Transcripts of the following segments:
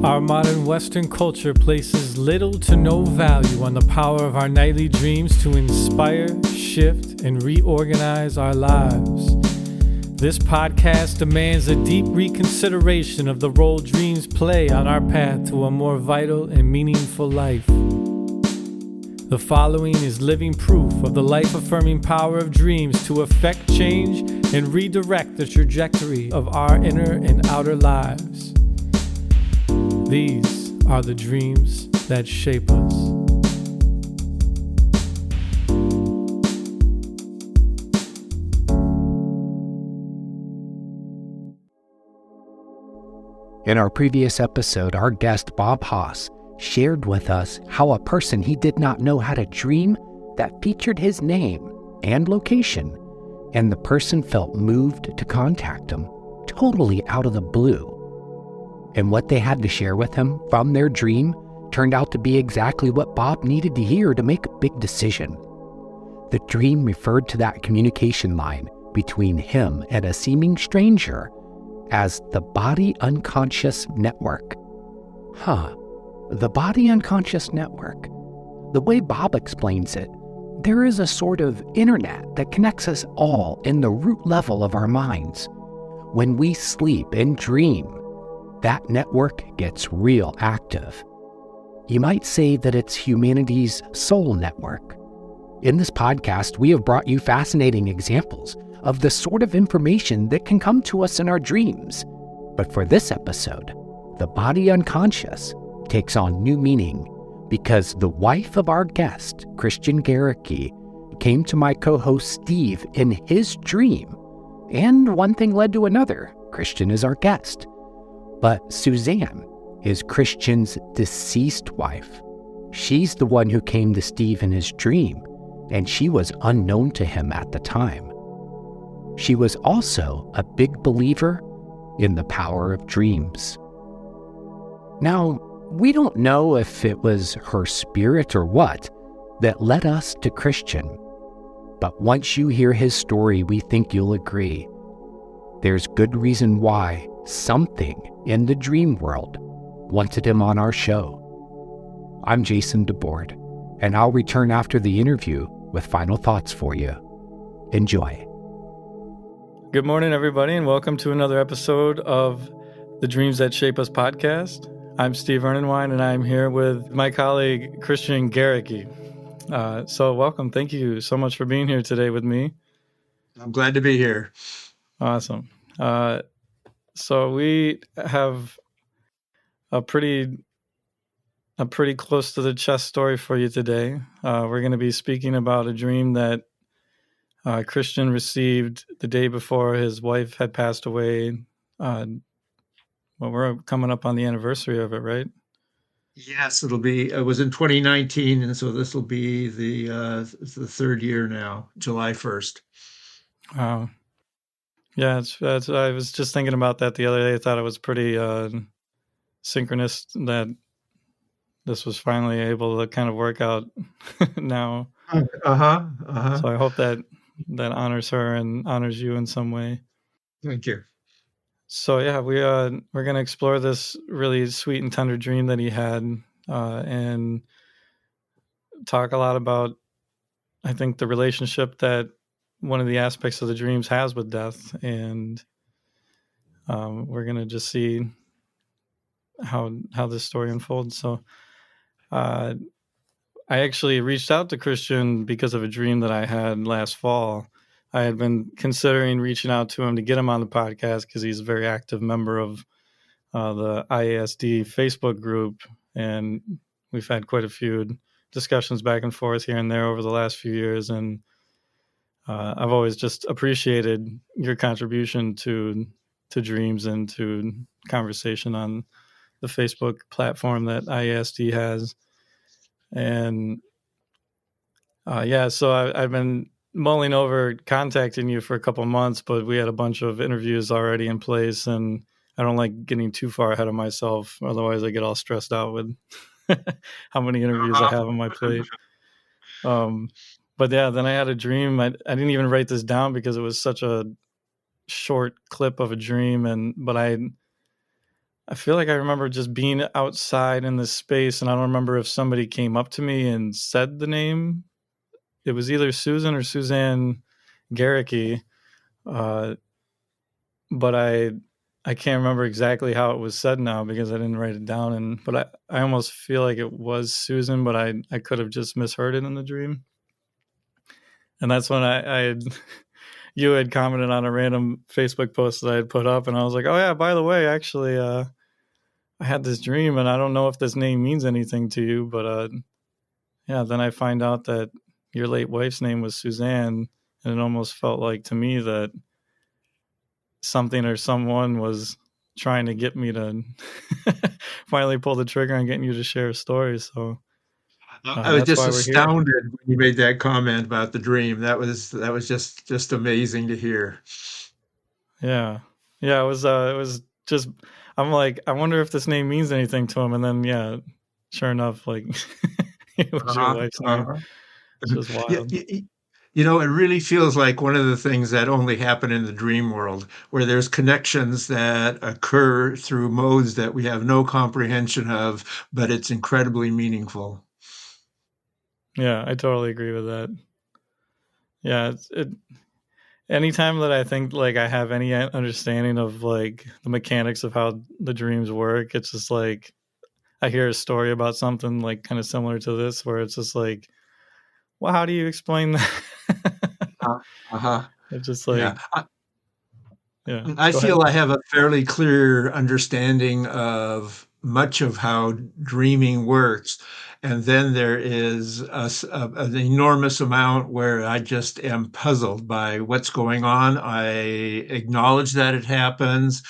Our modern Western culture places little to no value on the power of our nightly dreams to inspire, shift, and reorganize our lives. This podcast demands a deep reconsideration of the role dreams play on our path to a more vital and meaningful life. The following is living proof of the life-affirming power of dreams to affect change and redirect the trajectory of our inner and outer lives. These are the dreams that shape us. In our previous episode, our guest Bob Haas shared with us how a person he did not know had a dream that featured his name and location, and the person felt moved to contact him, totally out of the blue. And what they had to share with him from their dream turned out to be exactly what Bob needed to hear to make a big decision. The dream referred to that communication line between him and a seeming stranger as the body unconscious network. The body unconscious network. The way Bob explains it, there is a sort of internet that connects us all in the root level of our minds. When we sleep and dream, that network gets real active. You might say that it's humanity's soul network. In this podcast, we have brought you fascinating examples of the sort of information that can come to us in our dreams. But for this episode, the body unconscious takes on new meaning because the wife of our guest, Christian Garricky, came to my co-host Steve in his dream. And one thing led to another. Christian is our guest. But Suzanne is Christian's deceased wife. She's the one who came to Steve in his dream, and she was unknown to him at the time. She was also a big believer in the power of dreams. Now, we don't know if it was her spirit or what that led us to Christian, but once you hear his story, we think you'll agree. There's good reason why something in the dream world wanted him on our show. I'm Jason DeBoard, and I'll return after the interview with final thoughts for you. Enjoy. Good morning, everybody, and welcome to another episode of the Dreams That Shape Us podcast. I'm Steve Ernenwine, and I'm here with my colleague, Christian Garricky. So welcome. Thank you so much for being here today with me. I'm glad to be here. Awesome. So we have a pretty close to the chest story for you today. We're going to be speaking about a dream that Christian received the day before his wife had passed away. We're coming up on the anniversary of it, right? Yes, it was in 2019, and so this will be the third year now, July 1st. Wow. Yeah, I was just thinking about that the other day. I thought it was pretty synchronous that this was finally able to kind of work out now. So I hope that honors her and honors you in some way. Thank you. So yeah, we're going to explore this really sweet and tender dream that he had, and talk a lot about, I think, the relationship that one of the aspects of the dreams has with death, and we're going to just see how this story unfolds. So I actually reached out to Christian because of a dream that I had last fall. I had been considering reaching out to him to get him on the podcast because he's a very active member of the IASD Facebook group, and we've had quite a few discussions back and forth here and there over the last few years, and I've always just appreciated your contribution to dreams and to conversation on the Facebook platform that IASD has. And so I've been mulling over contacting you for a couple months, but we had a bunch of interviews already in place, and I don't like getting too far ahead of myself. Otherwise, I get all stressed out with how many interviews I have on my plate. But yeah, then I had a dream. I didn't even write this down because it was such a short clip of a dream, but I I feel like I remember just being outside in this space, and I don't remember if somebody came up to me and said the name. It was either Susan or Suzanne Garricky, uh, but I can't remember exactly how it was said now because I didn't write it down. And but I almost feel like it was Susan, but I could have just misheard it in the dream. And that's when I had you had commented on a random Facebook post that I had put up, and I was like, oh yeah, by the way, actually, I had this dream, and I don't know if this name means anything to you, but yeah. Then I find out that your late wife's name was Suzanne, and it almost felt like to me that something or someone was trying to get me to finally pull the trigger on getting you to share a story. So I was that's just why we're here. astounded when you made that comment about the dream. That was just amazing to hear. Yeah, yeah. It was just. I'm like, I wonder if this name means anything to him, and then yeah, sure enough, like it was your Uh-huh, wife's name. uh-huh. It's just Yeah, wild. it really feels like one of the things that only happen in the dream world, where there's connections that occur through modes that we have no comprehension of, but it's incredibly meaningful. Yeah, I totally agree with that. Yeah, it. Anytime that I think like I have any understanding of like the mechanics of how the dreams work, it's just like I hear a story about something like kind of similar to this, where it's just like, well, how do you explain that? Uh, uh-huh. It's just Yeah. like, yeah, I go ahead. feel I have a fairly clear understanding of much of how dreaming works. And then there is an enormous amount where I just am puzzled by what's going on. I acknowledge that it happens.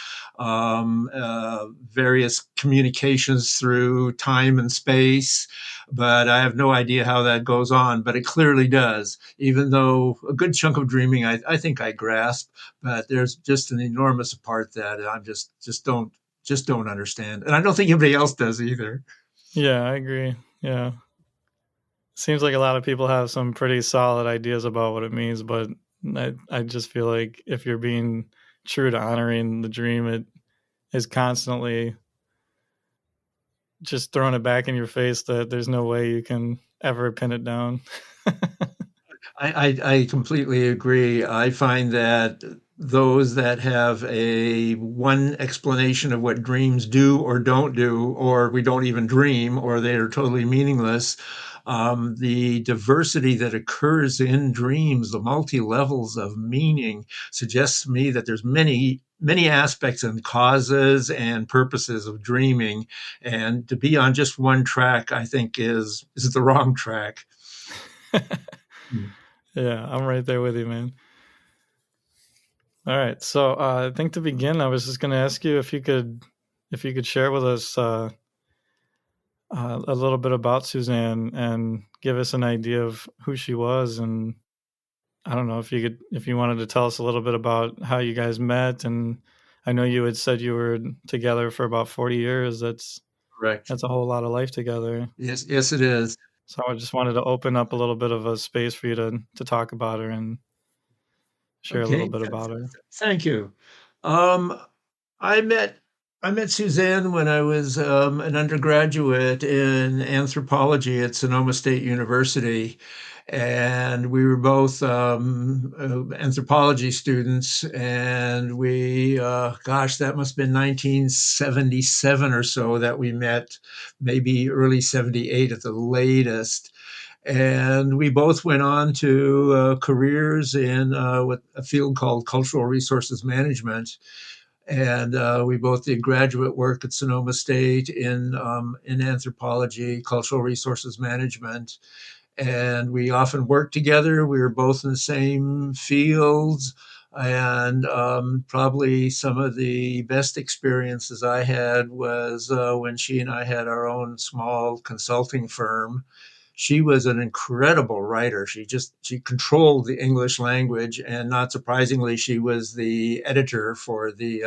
Various communications through time and space, but I have no idea how that goes on. But it clearly does, even though a good chunk of dreaming I think I grasp, but there's just an enormous part that I'm just don't understand, and I don't think anybody else does either. Yeah, I agree. Yeah. Seems like a lot of people have some pretty solid ideas about what it means, but I just feel like if you're being true to honoring the dream, it is constantly just throwing it back in your face that there's no way you can ever pin it down. I completely agree. I find that those that have a one explanation of what dreams do or don't do, or we don't even dream, or they are totally meaningless, the diversity that occurs in dreams, the multi levels of meaning, suggests to me that there's many aspects and causes and purposes of dreaming, and to be on just one track, I think is the wrong track. Hmm. Yeah, I'm right there with you, man. All right. So I think to begin, I was just going to ask you if you could share with us a little bit about Suzanne and give us an idea of who she was. And I don't know if you wanted to tell us a little bit about how you guys met. And I know you had said you were together for about 40 years. Correct. That's a whole lot of life together. Yes, yes, it is. So I just wanted to open up a little bit of a space for you to talk about her and share a little Okay, bit about her. thank you. Um, I met I met Suzanne when I was an undergraduate in anthropology at Sonoma State University, and we were both anthropology students. And gosh, that must have been 1977 or so that we met, maybe early '78 at the latest. And we both went on to careers in what a field called cultural resources management, and we both did graduate work at Sonoma State in anthropology, cultural resources management, and we often worked together. We were both in the same fields, and probably some of the best experiences I had was when she and I had our own small consulting firm. She was an incredible writer. She controlled the English language, and not surprisingly, she was the editor for the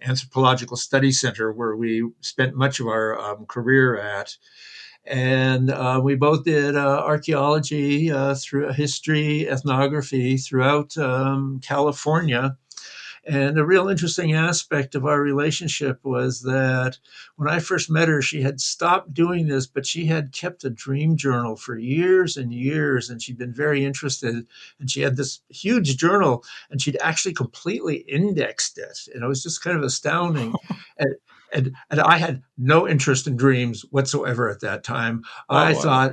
Anthropological Study Center, where we spent much of our career at. And we both did archaeology, through history, ethnography throughout California. And a real interesting aspect of our relationship was that when I first met her, she had stopped doing this, but she had kept a dream journal for years and years, and she'd been very interested. And she had this huge journal, and she'd actually completely indexed it. And it was just kind of astounding. And and I had no interest in dreams whatsoever at that time. Oh I wow. thought,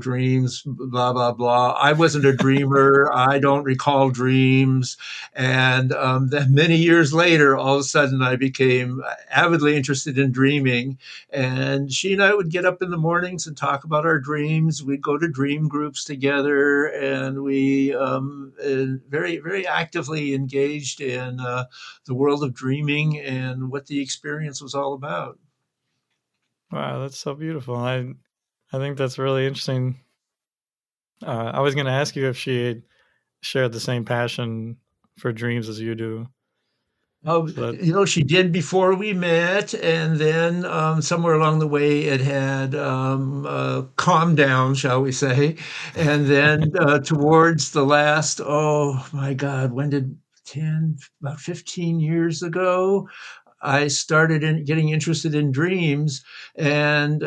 dreams, blah, blah, blah. I wasn't a dreamer. I don't recall dreams. And then many years later, all of a sudden, I became avidly interested in dreaming. And she and I would get up in the mornings and talk about our dreams. We'd go to dream groups together, and we very, very actively engaged in the world of dreaming and what the experience was all about. Wow, that's so beautiful. I think that's really interesting. I was going to ask you if she shared the same passion for dreams as you do. Oh, So that she did before we met, and then somewhere along the way, it had calmed down, shall we say? And then towards the last, oh my God, when did about 15 years ago, I started getting interested in dreams, and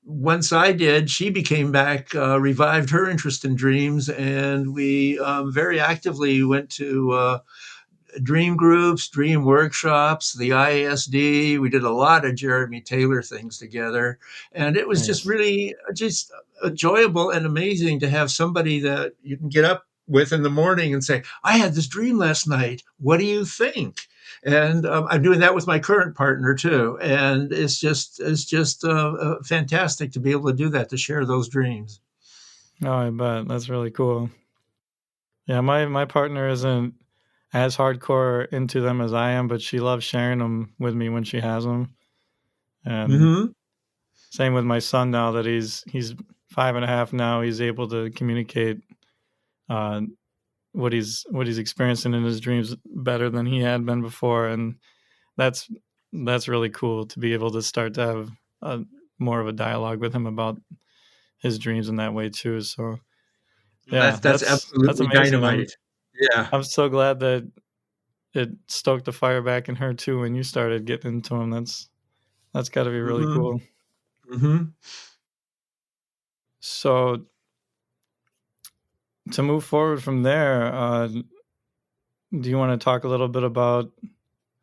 once I did, she became back, revived her interest in dreams, and we very actively went to dream groups, dream workshops, the ISD. We did a lot of Jeremy Taylor things together. And it was just nice. really just enjoyable and amazing to have somebody that you can get up with in the morning and say, I had this dream last night. What do you think? And I'm doing that with my current partner too. And it's just fantastic to be able to do that, to share those dreams. No, I bet that's really cool. Yeah, my partner isn't as hardcore into them as I am, but she loves sharing them with me when she has them. And Mm-hmm. same with my son now that he's 5.5 now. He's able to communicate uh, what he's experiencing in his dreams better than he had been before, and that's that's really cool to be able to start to have more of a dialogue with him about his dreams in that way too. So yeah, That's that's absolutely amazing. dynamite. Yeah. I'm so glad that it stoked the fire back in her too when you started getting into him. That's got to be really Mm-hmm. cool. Mm-hmm. So to move forward from there, do you want to talk a little bit about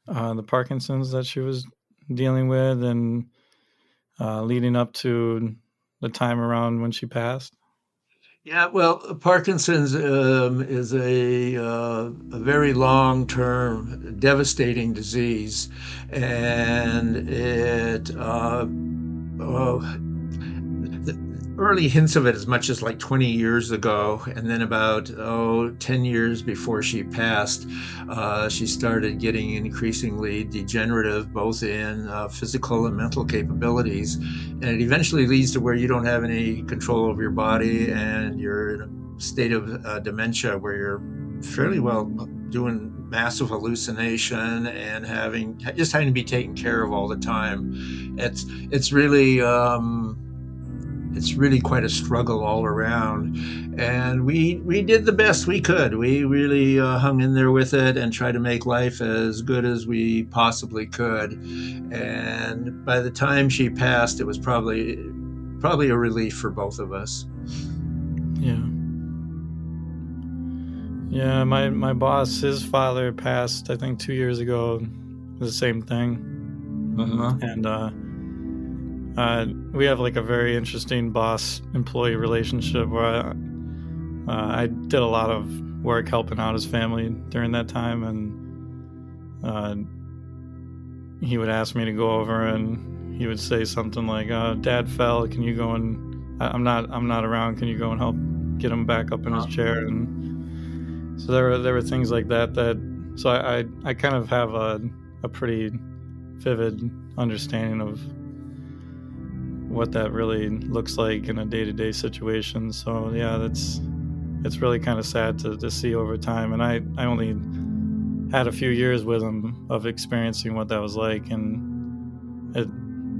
the Parkinson's that she was dealing with and leading up to the time around when she passed? Yeah, well, Parkinson's is a very long-term, devastating disease, and the early hints of it as much as like 20 years ago, and then about 10 years before she passed, she started getting increasingly degenerative, both in physical and mental capabilities, and it eventually leads to where you don't have any control over your body, and you're in a state of dementia where you're fairly well doing massive hallucination and having to be taken care of all the time. It's really it's really quite a struggle all around, and we did the best we could. We really hung in there with it and tried to make life as good as we possibly could. And by the time she passed, it was probably a relief for both of us. Yeah. Yeah, my boss, his father passed, I think 2 years ago. The same thing, Uh-huh. and we have like a very interesting boss-employee relationship where I did a lot of work helping out his family during that time, and he would ask me to go over, and he would say something like, "Dad fell. Can you go and I'm not around. Can you go and help get him back up in his chair?" And so there were things like that. So I kind of have a pretty vivid understanding of what that really looks like in a day-to-day situation. So yeah, it's really kind of sad to see over time. And I only had a few years with him of experiencing what that was like, and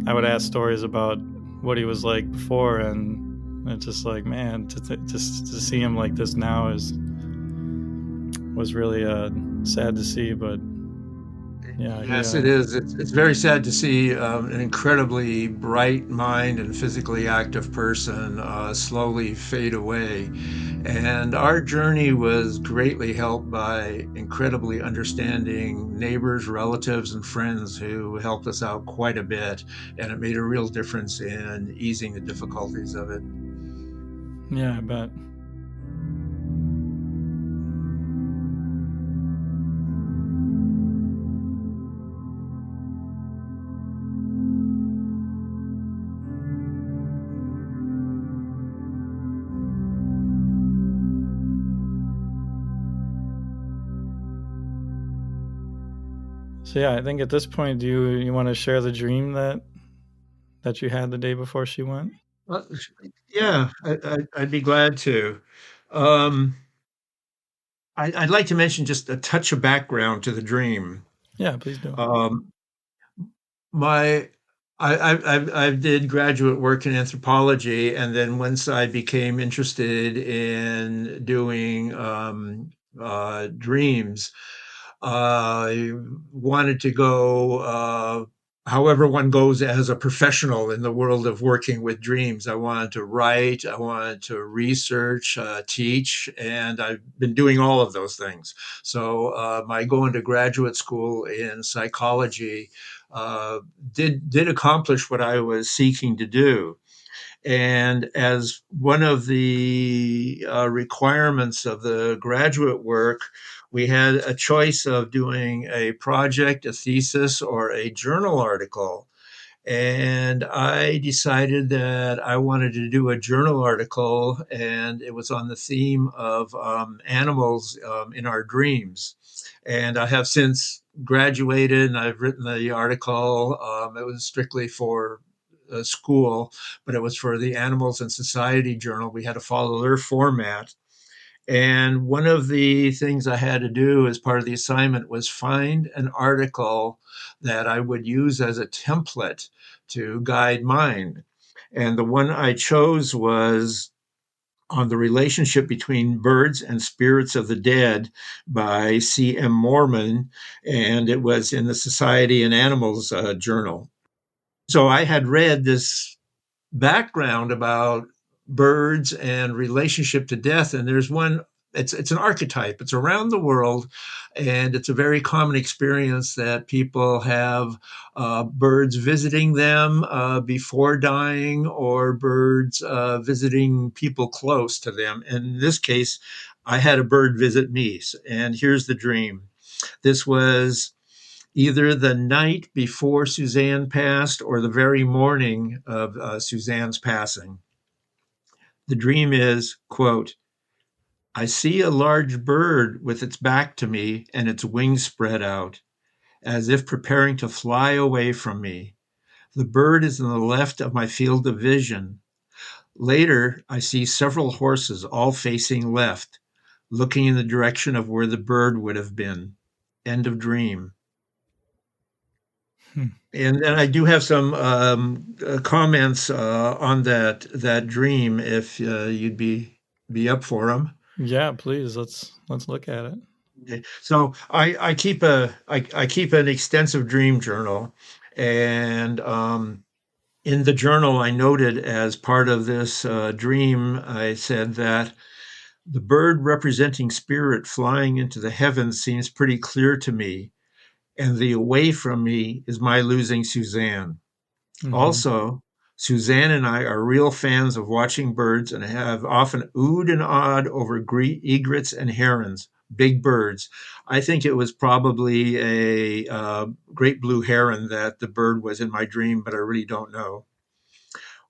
I would ask stories about what he was like before, and it's just like, man, to see him like this now was really sad to see. But yeah, he Yes, it is. It's very sad to see an incredibly bright mind and physically active person slowly fade away. And our journey was greatly helped by incredibly understanding neighbors, relatives, and friends who helped us out quite a bit. And it made a real difference in easing the difficulties of it. yeah, I bet. So yeah, I think at this point, do you want to share the dream that you had the day before she went? Uh, yeah, I'd be glad to. Um, I'd like to mention just a touch of background to the dream. Yeah, please do. Um, my I did graduate work in anthropology, and then once I became interested in doing dreams, I wanted to go. However, one goes as a professional in the world of working with dreams. I wanted to write, I wanted to research, teach, and I've been doing all of those things. So, my going to graduate school in psychology uh, did accomplish what I was seeking to do. And as one of the requirements of the graduate work, we had a choice of doing a project, a thesis, or a journal article. And I decided that I wanted to do a journal article, and it was on the theme of animals in our dreams. And I have since graduated and I've written the article. It was strictly for school, but it was for the Animals and Society Journal. We had to follow their format. And one of the things I had to do as part of the assignment was find an article that I would use as a template to guide mine. And the one I chose was on the relationship between birds and spirits of the dead by C.M. Mormon, and it was in the Society and Animals Journal. So I had read this background about birds and relationship to death, and there's one. It's an archetype. It's around the world, and it's a very common experience that people have birds visiting them before dying, or birds visiting people close to them. And in this case, I had a bird visit me, and here's the dream. This was either the night before Suzanne passed or the very morning of Suzanne's passing. The dream is, quote, I see a large bird with its back to me and its wings spread out, as if preparing to fly away from me. The bird is in the left of my field of vision. Later, I see several horses all facing left, looking in the direction of where the bird would have been. End of dream. Hmm. And then I do have some comments on that dream if you'd be up for them. Yeah, please let's look at it. Okay. So I keep I keep an extensive dream journal, and in the journal I noted as part of this dream I said that the bird representing spirit flying into the heavens seems pretty clear to me, and the away from me is my losing Suzanne. Mm-hmm. Also, Suzanne and I are real fans of watching birds and have often oohed and awed over egrets and herons, big birds. I think it was probably a great blue heron that the bird was in my dream, but I really don't know.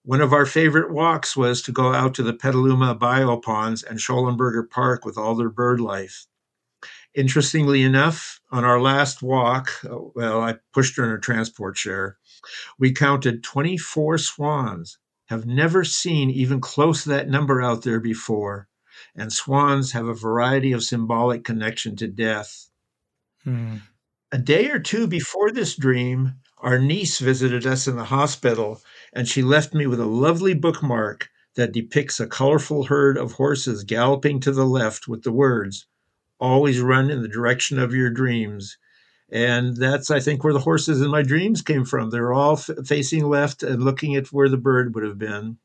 One of our favorite walks was to go out to the Petaluma bioponds and Schollenberger Park with all their bird life. Interestingly enough, on our last walk, well, I pushed her in a transport chair. We counted 24 swans. Have never seen even close to that number out there before. And swans have a variety of symbolic connection to death. Hmm. A day or two before this dream, our niece visited us in the hospital, and she left me with a lovely bookmark that depicts a colorful herd of horses galloping to the left with the words, always run in the direction of your dreams. And that's, I think, where the horses in my dreams came from. They're all facing left and looking at where the bird would have been.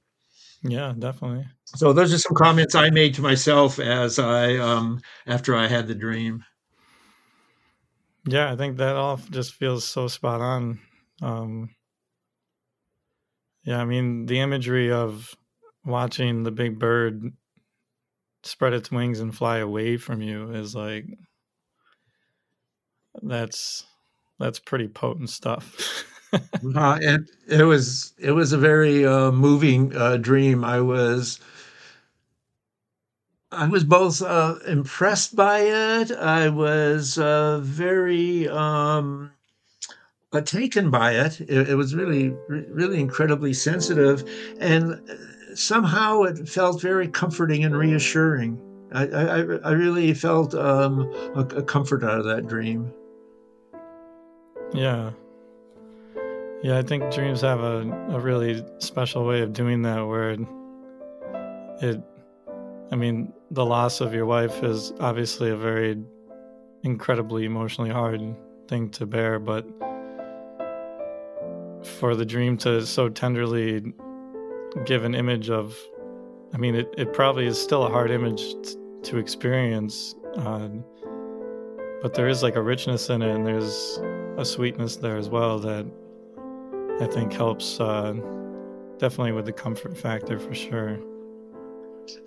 Yeah, definitely. So those are some comments I made to myself as after I had the dream. Yeah, I think that all just feels so spot on. Um, yeah, I mean, the imagery of watching the big bird spread its wings and fly away from you is like that's that's pretty potent stuff. And it was a very moving dream. I was both impressed by it. I was very taken by it. It was really incredibly sensitive, and somehow it felt very comforting and reassuring. I really felt a comfort out of that dream. Yeah. Yeah, I think dreams have a really special way of doing that where it I mean, the loss of your wife is obviously a very incredibly emotionally hard thing to bear, but for the dream to so tenderly give an image of, I mean, it probably is still a hard image to experience, but there is like a richness in it, and there's a sweetness there as well that I think helps definitely with the comfort factor for sure.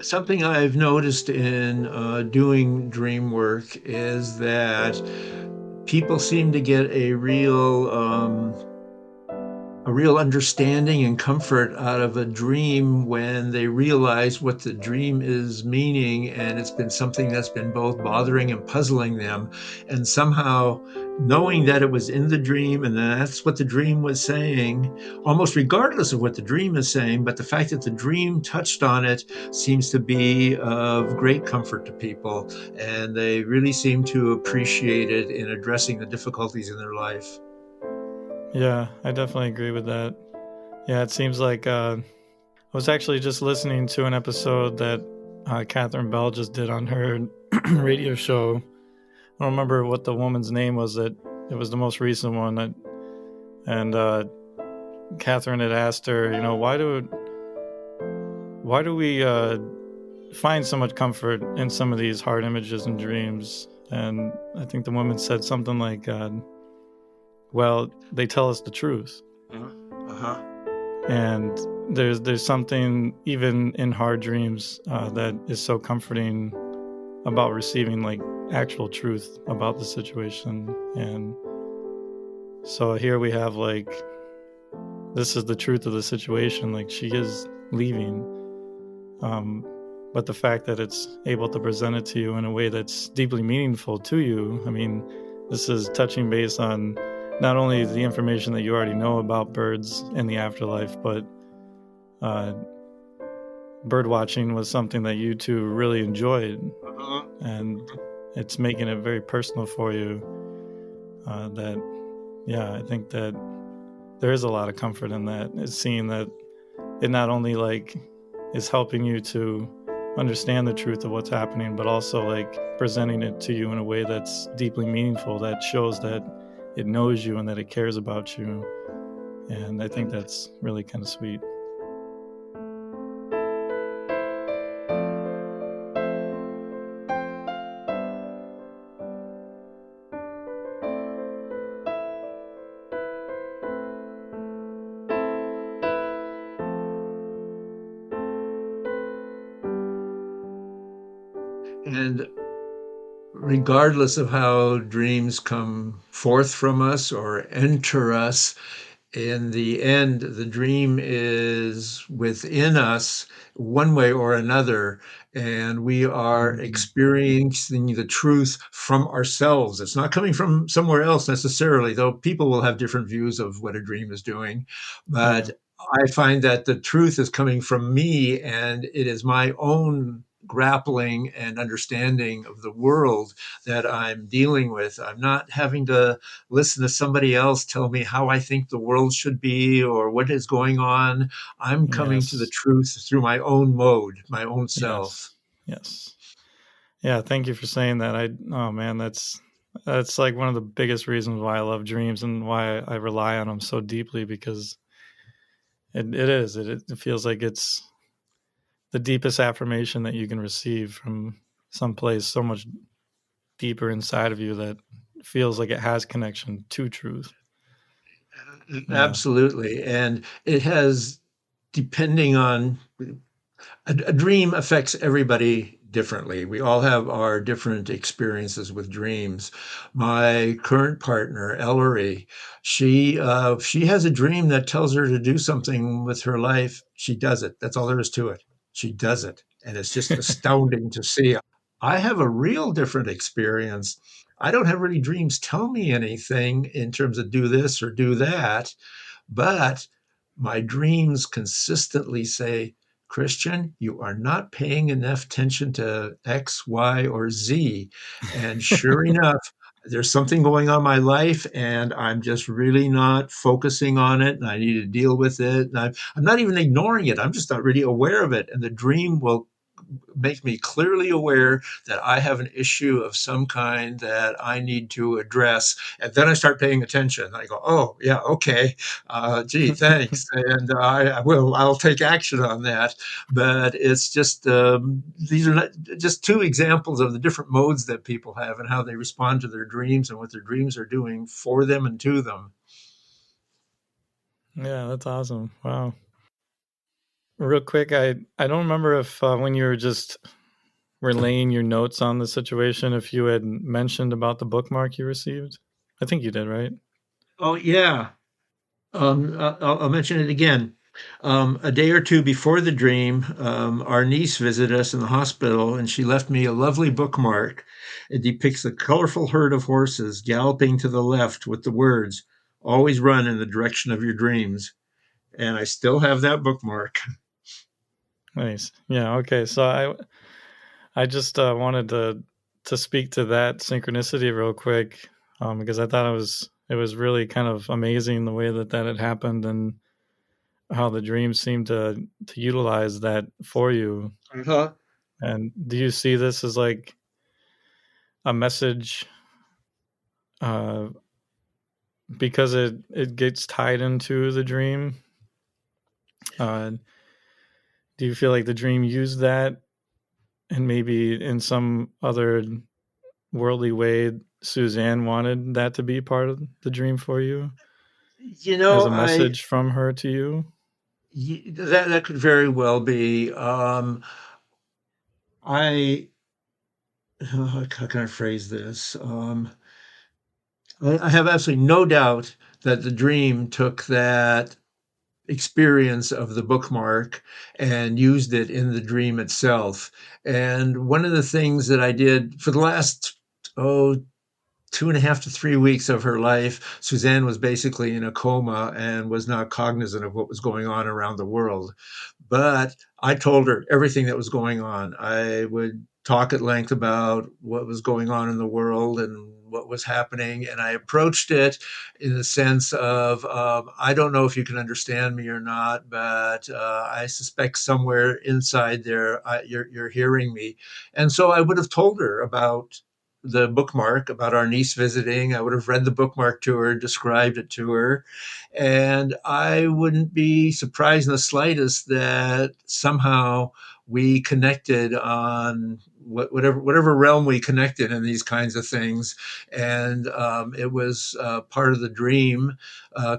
Something I've noticed in doing dream work is that people seem to get a real understanding and comfort out of a dream when they realize what the dream is meaning, and it's been something that's been both bothering and puzzling them. And somehow knowing that it was in the dream and that's what the dream was saying, almost regardless of what the dream is saying, but the fact that the dream touched on it seems to be of great comfort to people. And they really seem to appreciate it in addressing the difficulties in their life. Yeah, I definitely agree with that. Yeah, it seems like I was actually just listening to an episode that Catherine Bell just did on her radio show. I don't remember what the woman's name was. It was the most recent one, and Catherine had asked her, you know, why do we find so much comfort in some of these hard images and dreams? And I think the woman said something like, well, they tell us the truth. Uh-huh. And there's something even in hard dreams that is so comforting about receiving like actual truth about the situation. And so here we have like, this is the truth of the situation. Like, she is leaving, but the fact that it's able to present it to you in a way that's deeply meaningful to you. I mean, this is touching base on not only the information that you already know about birds in the afterlife, but bird watching was something that you two really enjoyed, and it's making it very personal for you. I think that there is a lot of comfort in that. It's seeing that it not only like is helping you to understand the truth of what's happening, but also like presenting it to you in a way that's deeply meaningful, that shows that it knows you and that it cares about you. And I think that's really kind of sweet. And regardless of how dreams come forth from us or enter us, in the end, the dream is within us one way or another, and we are experiencing the truth from ourselves. It's not coming from somewhere else necessarily, though people will have different views of what a dream is doing. But I find that the truth is coming from me, and it is my own grappling and understanding of the world that I'm dealing with. I'm not having to listen to somebody else tell me how I think the world should be or what is going on. I'm coming to the Yes. truth through my own mode, my own self. Yes. Yes. Yeah, thank you for saying that. Oh man, that's like one of the biggest reasons why I love dreams and why I rely on them so deeply, because it feels like it's the deepest affirmation that you can receive from someplace so much deeper inside of you that feels like it has connection to truth. Yeah. Absolutely. And it has, depending on a dream affects everybody differently. We all have our different experiences with dreams. My current partner, Ellery, she has a dream that tells her to do something with her life. She does it. That's all there is to it. She does it, and it's just astounding to see. I have a real different experience. I don't have really dreams tell me anything in terms of do this or do that, but my dreams consistently say, Christian, you are not paying enough attention to X, Y, or Z. And sure enough, there's something going on in my life, and I'm just really not focusing on it, and I need to deal with it. And I'm not even ignoring it, I'm just not really aware of it. And the dream will make me clearly aware that I have an issue of some kind that I need to address. And then I start paying attention. I go, oh, yeah, okay. Gee, thanks. And I'll take action on that. But it's just, these are not, just two examples of the different modes that people have and how they respond to their dreams and what their dreams are doing for them and to them. Yeah, that's awesome. Wow. Real quick, I don't remember if when you were just relaying your notes on the situation, if you had mentioned about the bookmark you received. I think you did, right? Oh, yeah. I'll mention it again. A day or two before the dream, our niece visited us in the hospital, and she left me a lovely bookmark. It depicts a colorful herd of horses galloping to the left with the words, always run in the direction of your dreams. And I still have that bookmark. Nice. Yeah. Okay. So I just wanted to speak to that synchronicity real quick, because I thought it was really kind of amazing the way that had happened, and how the dream seemed to utilize that for you. Uh-huh. And do you see this as like a message, uh, because it gets tied into the dream? Uh, do you feel like the dream used that, and maybe in some other worldly way, Suzanne wanted that to be part of the dream for you, You as know, a message from her to you? that could very well be. I how can I phrase this? I have absolutely no doubt that the dream took that experience of the bookmark and used it in the dream itself. And one of the things that I did for the last, 2.5 to 3 weeks of her life, Suzanne was basically in a coma and was not cognizant of what was going on around the world. But I told her everything that was going on. I would talk at length about what was going on in the world and what was happening. And I approached it in the sense of, I don't know if you can understand me or not, but I suspect somewhere inside there, you're hearing me. And so I would have told her about the bookmark, about our niece visiting. I would have read the bookmark to her, described it to her, and I wouldn't be surprised in the slightest that somehow we connected on whatever realm we connected in these kinds of things. And it was part of the dream,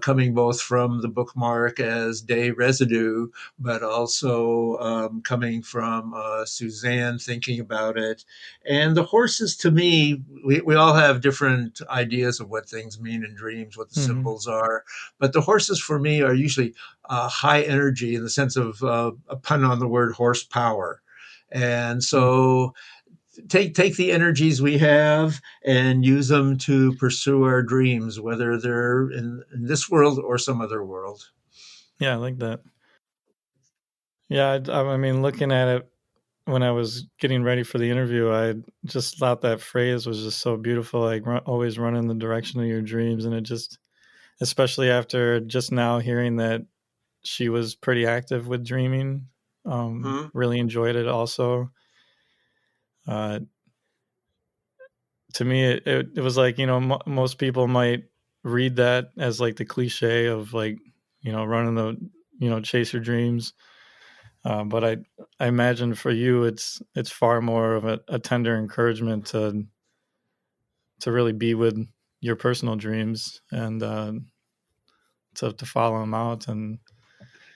coming both from the bookmark as day residue, but also coming from Suzanne thinking about it. And the horses, to me, we all have different ideas of what things mean in dreams, what the Mm-hmm. symbols are. But the horses for me are usually high energy in the sense of a pun on the word horsepower. And so take the energies we have and use them to pursue our dreams, whether they're in this world or some other world. Yeah, I like that. Yeah, I mean, looking at it when I was getting ready for the interview, I just thought that phrase was just so beautiful. Like, always run in the direction of your dreams, and it just, especially after just now hearing that she was pretty active with dreaming, Hmm. really enjoyed it. Also, uh, to me, it was like, most people might read that as like the cliche of like, running the, chase your dreams. But I imagine for you, it's far more of a tender encouragement to really be with your personal dreams and to follow them out and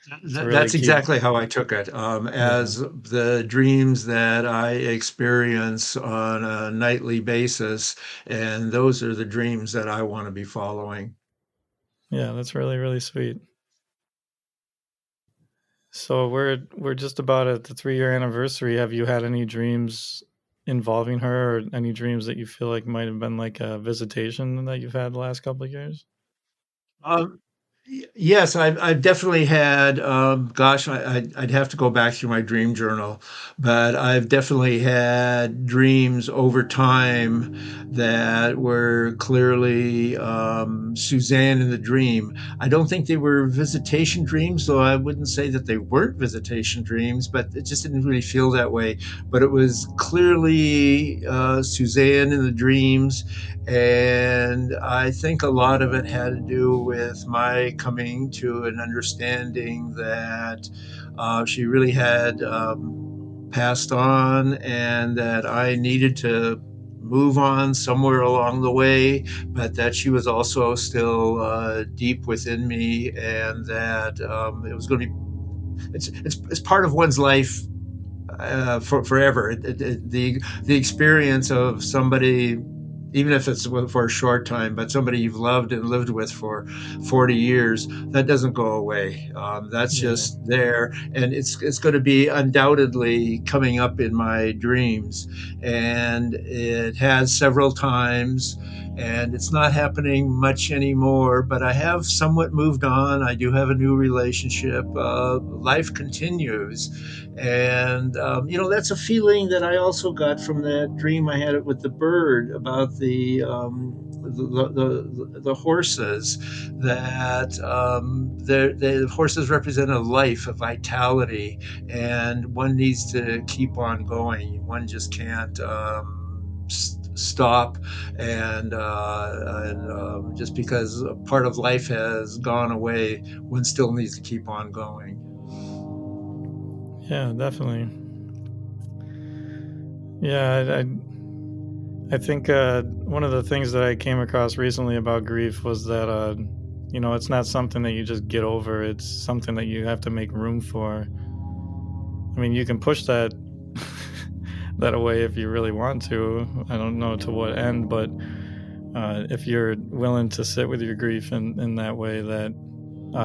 to really That's keep. exactly how I took it, Yeah, as the dreams that I experience on a nightly basis, and those are the dreams that I want to be following. yeah, that's really really sweet. So we're just about at the 3 year anniversary. Have you had any dreams involving her, or any dreams that you feel like might have been like a visitation that you've had the last couple of years? Um, yes, I've definitely had. Gosh, I'd have to go back through my dream journal, but I've definitely had dreams over time that were clearly Suzanne in the dream. I don't think they were visitation dreams, though I wouldn't say that they weren't visitation dreams, but it just didn't really feel that way. But it was clearly Suzanne in the dreams, and I think a lot of it had to do with my coming to an understanding that she really had passed on, and that I needed to move on somewhere along the way, but that she was also still deep within me, and that it was going to be. It's part of one's life for forever. The experience of somebody, even if it's for a short time, but somebody you've loved and lived with for 40 years, that doesn't go away. That's Yeah, just there, and it's going to be undoubtedly coming up in my dreams, and it has several times. And it's not happening much anymore, but I have somewhat moved on. I do have a new relationship. Life continues, and that's a feeling that I also got from that dream I had with the bird about the horses. That the horses represent a life, a vitality, and one needs to keep on going. One just can't stop, and just because a part of life has gone away, one still needs to keep on going. yeah, definitely. Yeah, I think one of the things that I came across recently about grief was that it's not something that you just get over. It's something that you have to make room for. I mean, you can push that that away if you really want to. I don't know to what end, but if you're willing to sit with your grief in that way, that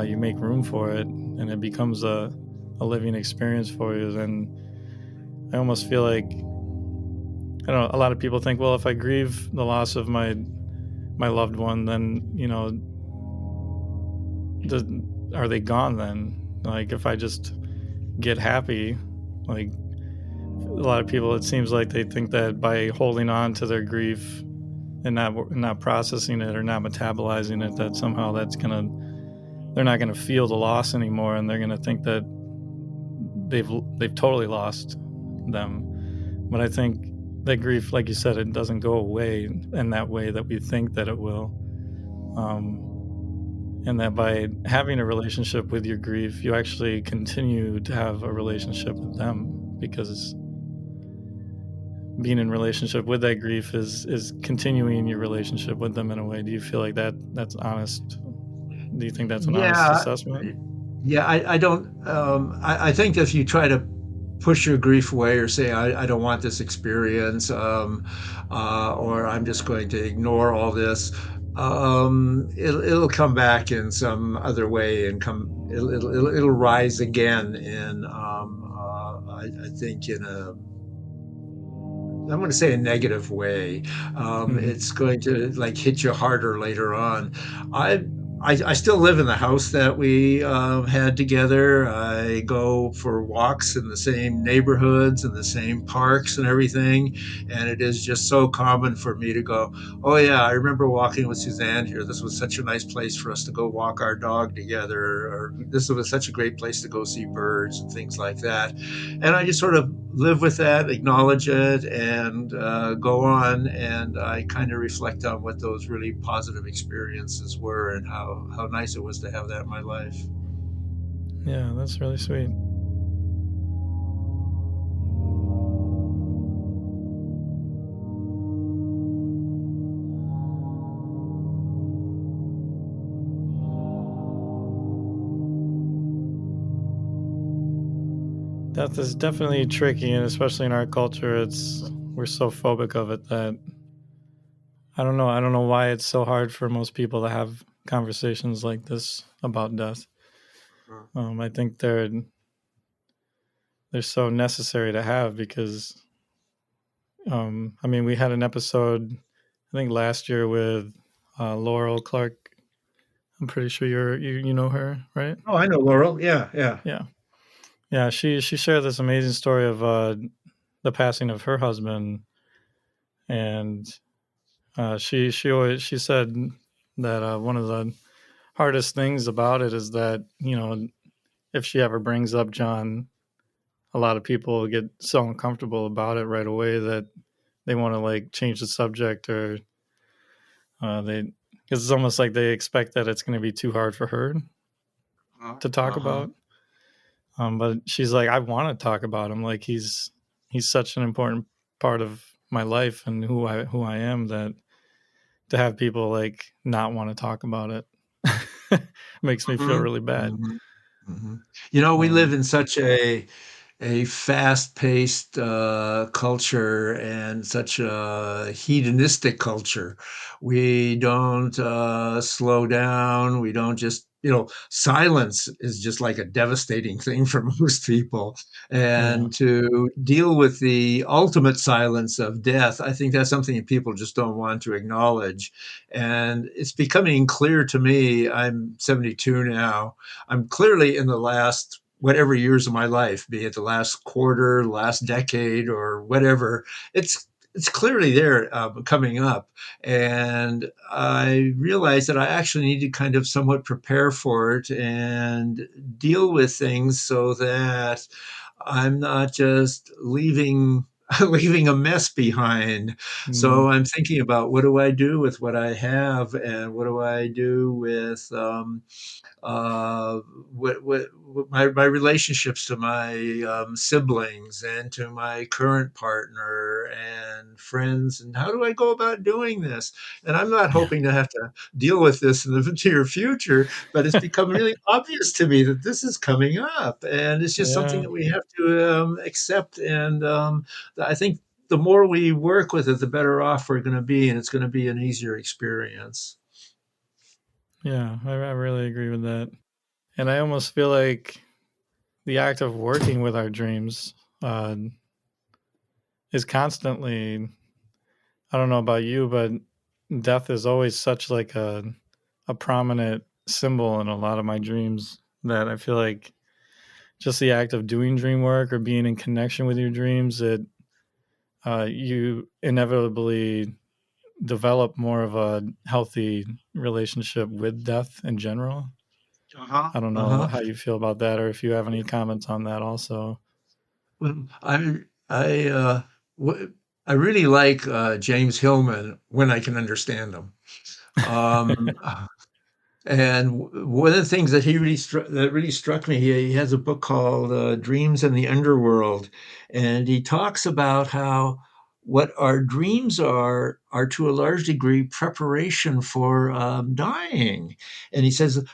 you make room for it and it becomes a living experience for you, then I almost feel like, I don't know, a lot of people think, well, if I grieve the loss of my loved one, then are they gone then? Like if I just get happy, like a lot of people, it seems like they think that by holding on to their grief and not processing it or not metabolizing it, that somehow they're not gonna feel the loss anymore, and they're gonna think that they've totally lost them. But I think that grief, like you said, it doesn't go away in that way that we think that it will. And that by having a relationship with your grief, you actually continue to have a relationship with them, because being in relationship with that grief is continuing your relationship with them in a way. Do you feel like that's honest? Do you think that's an honest Yeah, assessment? yeah. I don't. I think if you try to push your grief away or say I don't want this experience, or I'm just going to ignore all this, it'll come back in some other way and it'll rise again in I think in a, I'm going to say, a negative way. Mm-hmm. It's going to like hit you harder later on. I I still live in the house that we had together. I go for walks in the same neighborhoods and the same parks and everything. And it is just so common for me to go, oh, yeah, I remember walking with Suzanne here. This was such a nice place for us to go walk our dog together. Or this was such a great place to go see birds and things like that. And I just sort of live with that, acknowledge it, and go on. And I kind of reflect on what those really positive experiences were and how nice it was to have that in my life. Yeah, that's really sweet. Death is definitely tricky, and especially in our culture, we're so phobic of it that I don't know. I don't know why it's so hard for most people to have conversations like this about death. I think they're so necessary to have because I mean, we had an episode I think last year with Laurel Clark. I'm pretty sure you know her, right? Oh, I know Laurel. Yeah, yeah. Yeah, yeah. She shared this amazing story of the passing of her husband, and she said that one of the hardest things about it is that if she ever brings up John, a lot of people get so uncomfortable about it right away that they want to like change the subject or they because it's almost like they expect that it's going to be too hard for her to talk Uh-huh. about. But she's like, I want to talk about him. Like he's such an important part of my life and who I am that to have people like not want to talk about it makes me feel Mhm, really bad. mhm, mhm. You know, we live Um, in such a fast-paced culture and such a hedonistic culture. We don't slow down. We don't just, silence is just like a devastating thing for most people. yeah, And to deal with the ultimate silence of death, I think that's something that people just don't want to acknowledge. And it's becoming clear to me, I'm 72 now. I'm clearly in the last whatever years of my life, be it the last quarter, last decade, or whatever, it's clearly there coming up. And I realized that I actually need to kind of somewhat prepare for it and deal with things so that I'm not just leaving leaving a mess behind. So mm, I'm thinking about what do I do with what I have and what do I do with uh, what my relationships to my siblings and to my current partner and friends, and how do I go about doing this? And I'm not yeah, hoping to have to deal with this in the near future, but it's become really obvious to me that this is coming up, and it's just something yeah, that we have to accept. And I think the more we work with it, the better off we're going to be, and it's going to be an easier experience. yeah. I really agree with that, and I almost feel like the act of working with our dreams uh, is constantly. I don't know about you, but death is always such like a prominent symbol in a lot of my dreams that I feel like just the act of doing dream work or being in connection with your dreams, you inevitably develop more of a healthy relationship with death in general. Uh-huh. I don't know Uh-huh. how you feel about that or if you have any comments on that also. Well, I w- I really like James Hillman when I can understand him. Um, and one of the things that that really struck me, he has a book called Dreams in the Underworld, and he talks about how what our dreams are to a large degree preparation for dying. And he says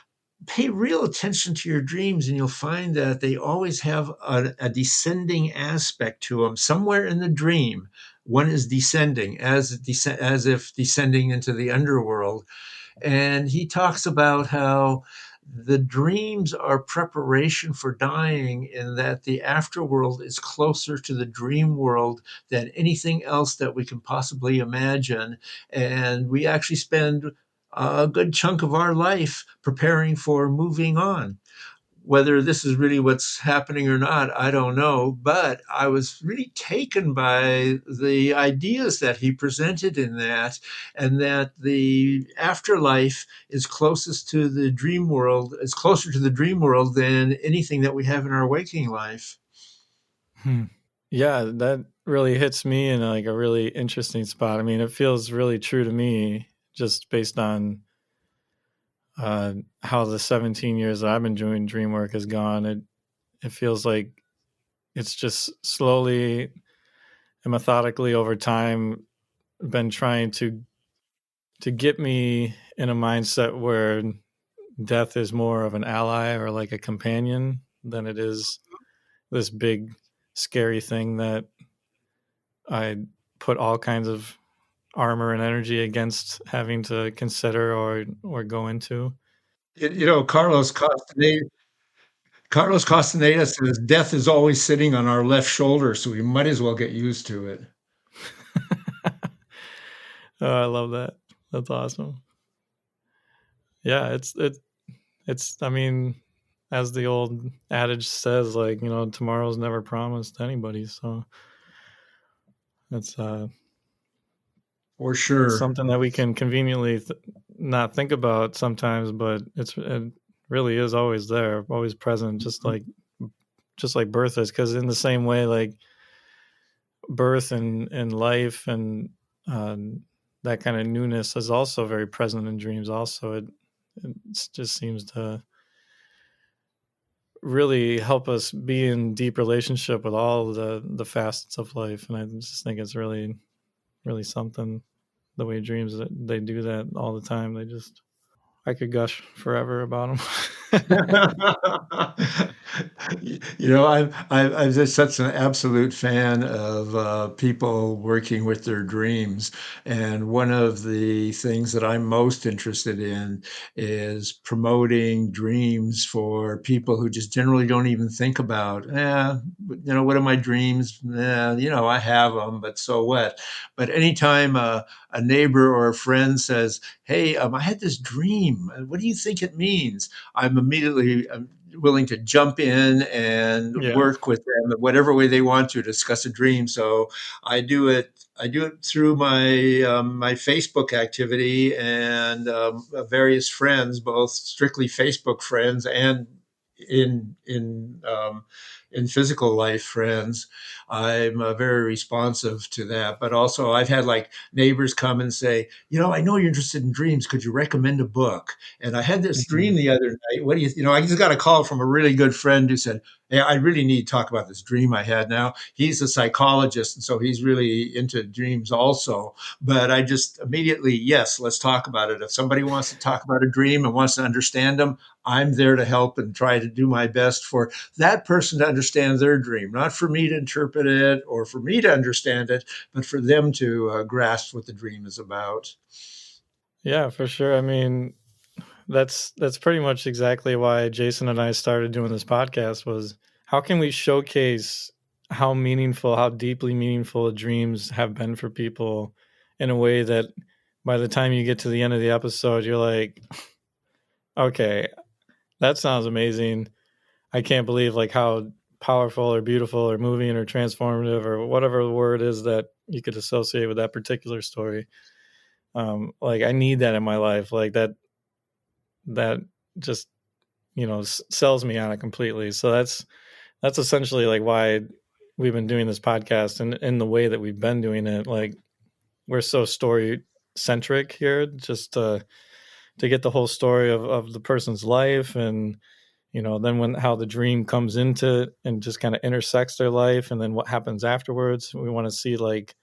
pay real attention to your dreams and you'll find that they always have a descending aspect to them somewhere in the dream. One is descending as if descending into the underworld. And he talks about how the dreams are preparation for dying, in that the afterworld is closer to the dream world than anything else that we can possibly imagine. And we actually spend a good chunk of our life preparing for moving on. Whether this is really what's happening or not, I don't know. But I was really taken by the ideas that he presented in that, and that the afterlife is closest to the dream world, is closer to the dream world than anything that we have in our waking life. Hmm. Yeah, that really hits me in like a really interesting spot. I mean, it feels really true to me just based on how the 17 years that I've been doing dream work has gone. It feels like it's just slowly and methodically over time been trying to get me in a mindset where death is more of an ally or like a companion than it is this big scary thing that I put all kinds of armor and energy against having to consider or go into. You know, Carlos Castaneda says death is always sitting on our left shoulder, so we might as well get used to it. Oh, I love that. That's awesome. Yeah, it's I mean, as the old adage says, like, tomorrow's never promised to anybody, so it's For it's sure. something that we can conveniently not think about sometimes, but it really is always there, always present, just like birth is, because in the same way, like birth and life and that kind of newness is also very present in dreams. Also, it just seems to really help us be in deep relationship with all the facets of life, and I just think it's really really something the way dreams they do that all the time. They just I could gush forever about them. You know, I'm just such an absolute fan of people working with their dreams. And one of the things that I'm most interested in is promoting dreams for people who just generally don't even think about, what are my dreams? I have them, but so what? But anytime a neighbor or a friend says, hey, I had this dream. What do you think it means? I'm immediately willing to jump in and Yeah. work with them in whatever way they want to discuss a dream. So I do it. I do it through my Facebook activity and various friends, both strictly Facebook friends and in physical life friends. I'm very responsive to that. But also, I've had like neighbors come and say, I know you're interested in dreams. Could you recommend a book? And I had this dream Mhm. the other night. What do you, I just got a call from a really good friend who said, hey, I really need to talk about this dream I had now. He's a psychologist, and so he's really into dreams also. But I just immediately, yes, let's talk about it. If somebody wants to talk about a dream and wants to understand them, I'm there to help and try to do my best for that person to understand their dream, not for me to interpret it or for me to understand it, but for them to grasp what the dream is about. Yeah, for sure. I mean, that's pretty much exactly why Jason and I started doing this podcast was how can we showcase how meaningful, how deeply meaningful dreams have been for people in a way that by the time you get to the end of the episode, you're like, okay, that sounds amazing. I can't believe like how powerful or beautiful or moving or transformative or whatever the word is that you could associate with that particular story. Like I need that in my life. Like that just sells me on it completely. So that's essentially like why we've been doing this podcast and in the way that we've been doing it. Like we're so story centric here, just to get the whole story of the person's life, and then when how the dream comes into and just kind of intersects their life, and then what happens afterwards. We want to see like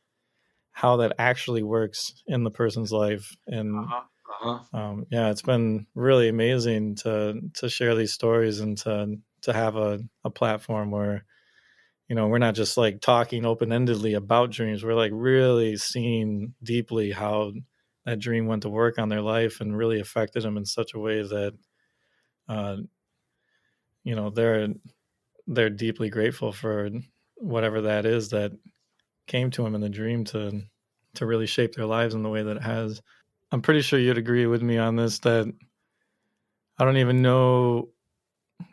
how that actually works in the person's life. And Uh-huh. Uh-huh. yeah, it's been really amazing to share these stories and to have a platform where we're not just like talking open-endedly about dreams. We're like really seeing deeply how that dream went to work on their life and really affected them in such a way that uh, they're deeply grateful for whatever that is that came to them in the dream to really shape their lives in the way that it has. I'm pretty sure you'd agree with me on this, that I don't even know,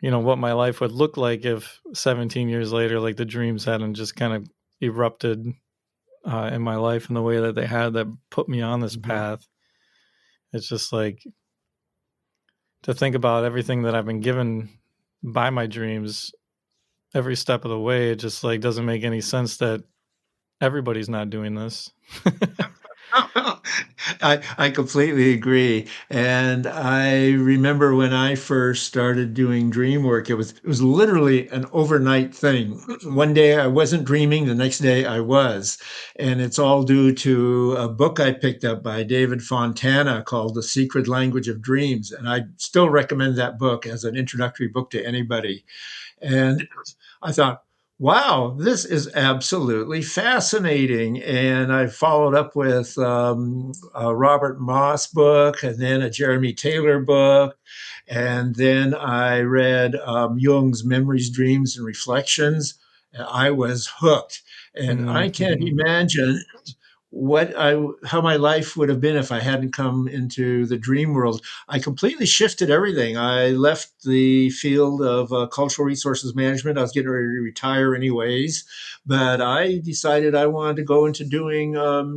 what my life would look like if 17 years later, like the dreams hadn't just kind of erupted in my life in the way that they had, that put me on this Mhm. path. It's just like, to think about everything that I've been given by my dreams every step of the way. It just like doesn't make any sense that everybody's not doing this. I completely agree. And I remember when I first started doing dream work, it was literally an overnight thing. One day I wasn't dreaming, the next day I was. And it's all due to a book I picked up by David Fontana called The Secret Language of Dreams. And I still recommend that book as an introductory book to anybody. And I thought, wow, this is absolutely fascinating. And I followed up with a Robert Moss book and then a Jeremy Taylor book. And then I read Jung's Memories, Dreams, and Reflections. And I was hooked. And I can't Mm-hmm. imagine how my life would have been if I hadn't come into the dream world. I completely shifted everything. I left the field of cultural resources management. I was getting ready to retire anyways, but I decided I wanted to go into doing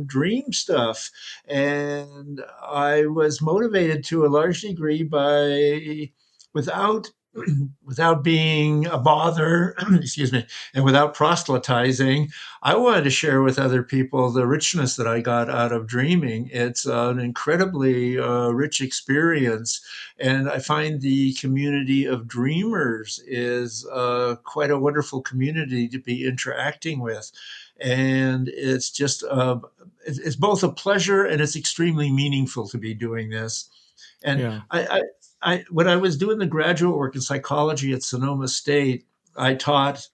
dream stuff. And I was motivated to a large degree by, without without being a bother, excuse me, and without proselytizing, I wanted to share with other people the richness that I got out of dreaming. It's an incredibly rich experience. And I find the community of dreamers is quite a wonderful community to be interacting with. And it's both a pleasure and it's extremely meaningful to be doing this. And Yeah. when I was doing the graduate work in psychology at Sonoma State, I taught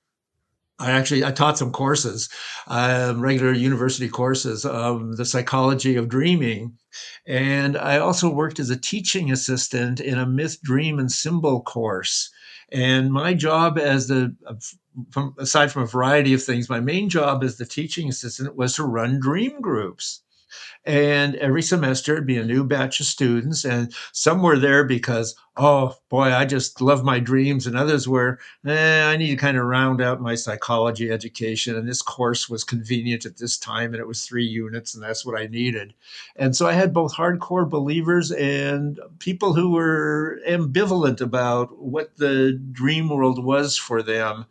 I taught some courses, regular university courses, the psychology of dreaming. And I also worked as a teaching assistant in a myth, dream, and symbol course. And my job aside from a variety of things, my main job as the teaching assistant was to run dream groups. And every semester it'd be a new batch of students, and some were there because, oh boy, I just love my dreams, and others were, I need to kind of round out my psychology education, and this course was convenient at this time, and it was 3 units, and that's what I needed. And so I had both hardcore believers and people who were ambivalent about what the dream world was for them.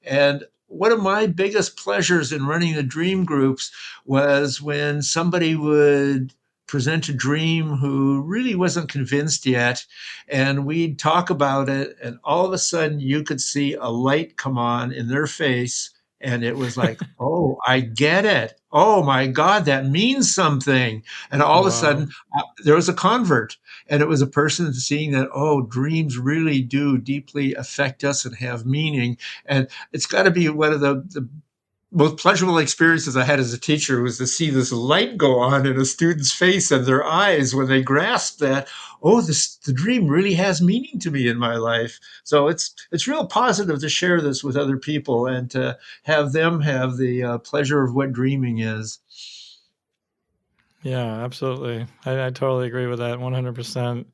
And one of my biggest pleasures in running the dream groups was when somebody would present a dream who really wasn't convinced yet. And we'd talk about it. And all of a sudden, you could see a light come on in their face. And it was like, oh, I get it. Oh my God, that means something. And all of a Wow. sudden, there was a convert. And it was a person seeing that, oh, dreams really do deeply affect us and have meaning. And it's got to be one of the most pleasurable experiences I had as a teacher was to see this light go on in a student's face and their eyes when they grasp that, oh, the dream really has meaning to me in my life. So it's real positive to share this with other people and to have them have the pleasure of what dreaming is. Yeah, absolutely. I totally agree with that 100%.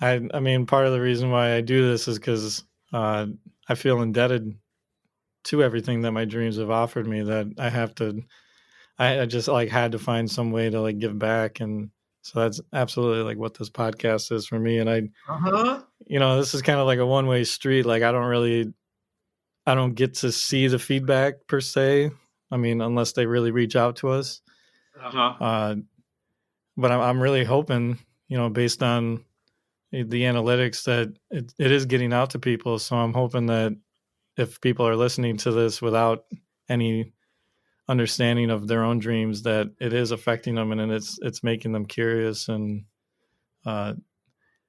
I mean, part of the reason why I do this is because I feel indebted to everything that my dreams have offered me, that I just like had to find some way to like give back. And so that's absolutely like what this podcast is for me. And Uh-huh. this is kind of like a one-way street. Like I don't get to see the feedback per se. I mean, unless they really reach out to us. Uh-huh. Uh, but I'm really hoping, based on the analytics, that it is getting out to people. So I'm hoping that if people are listening to this without any understanding of their own dreams, that it is affecting them, and it's making them curious, and uh,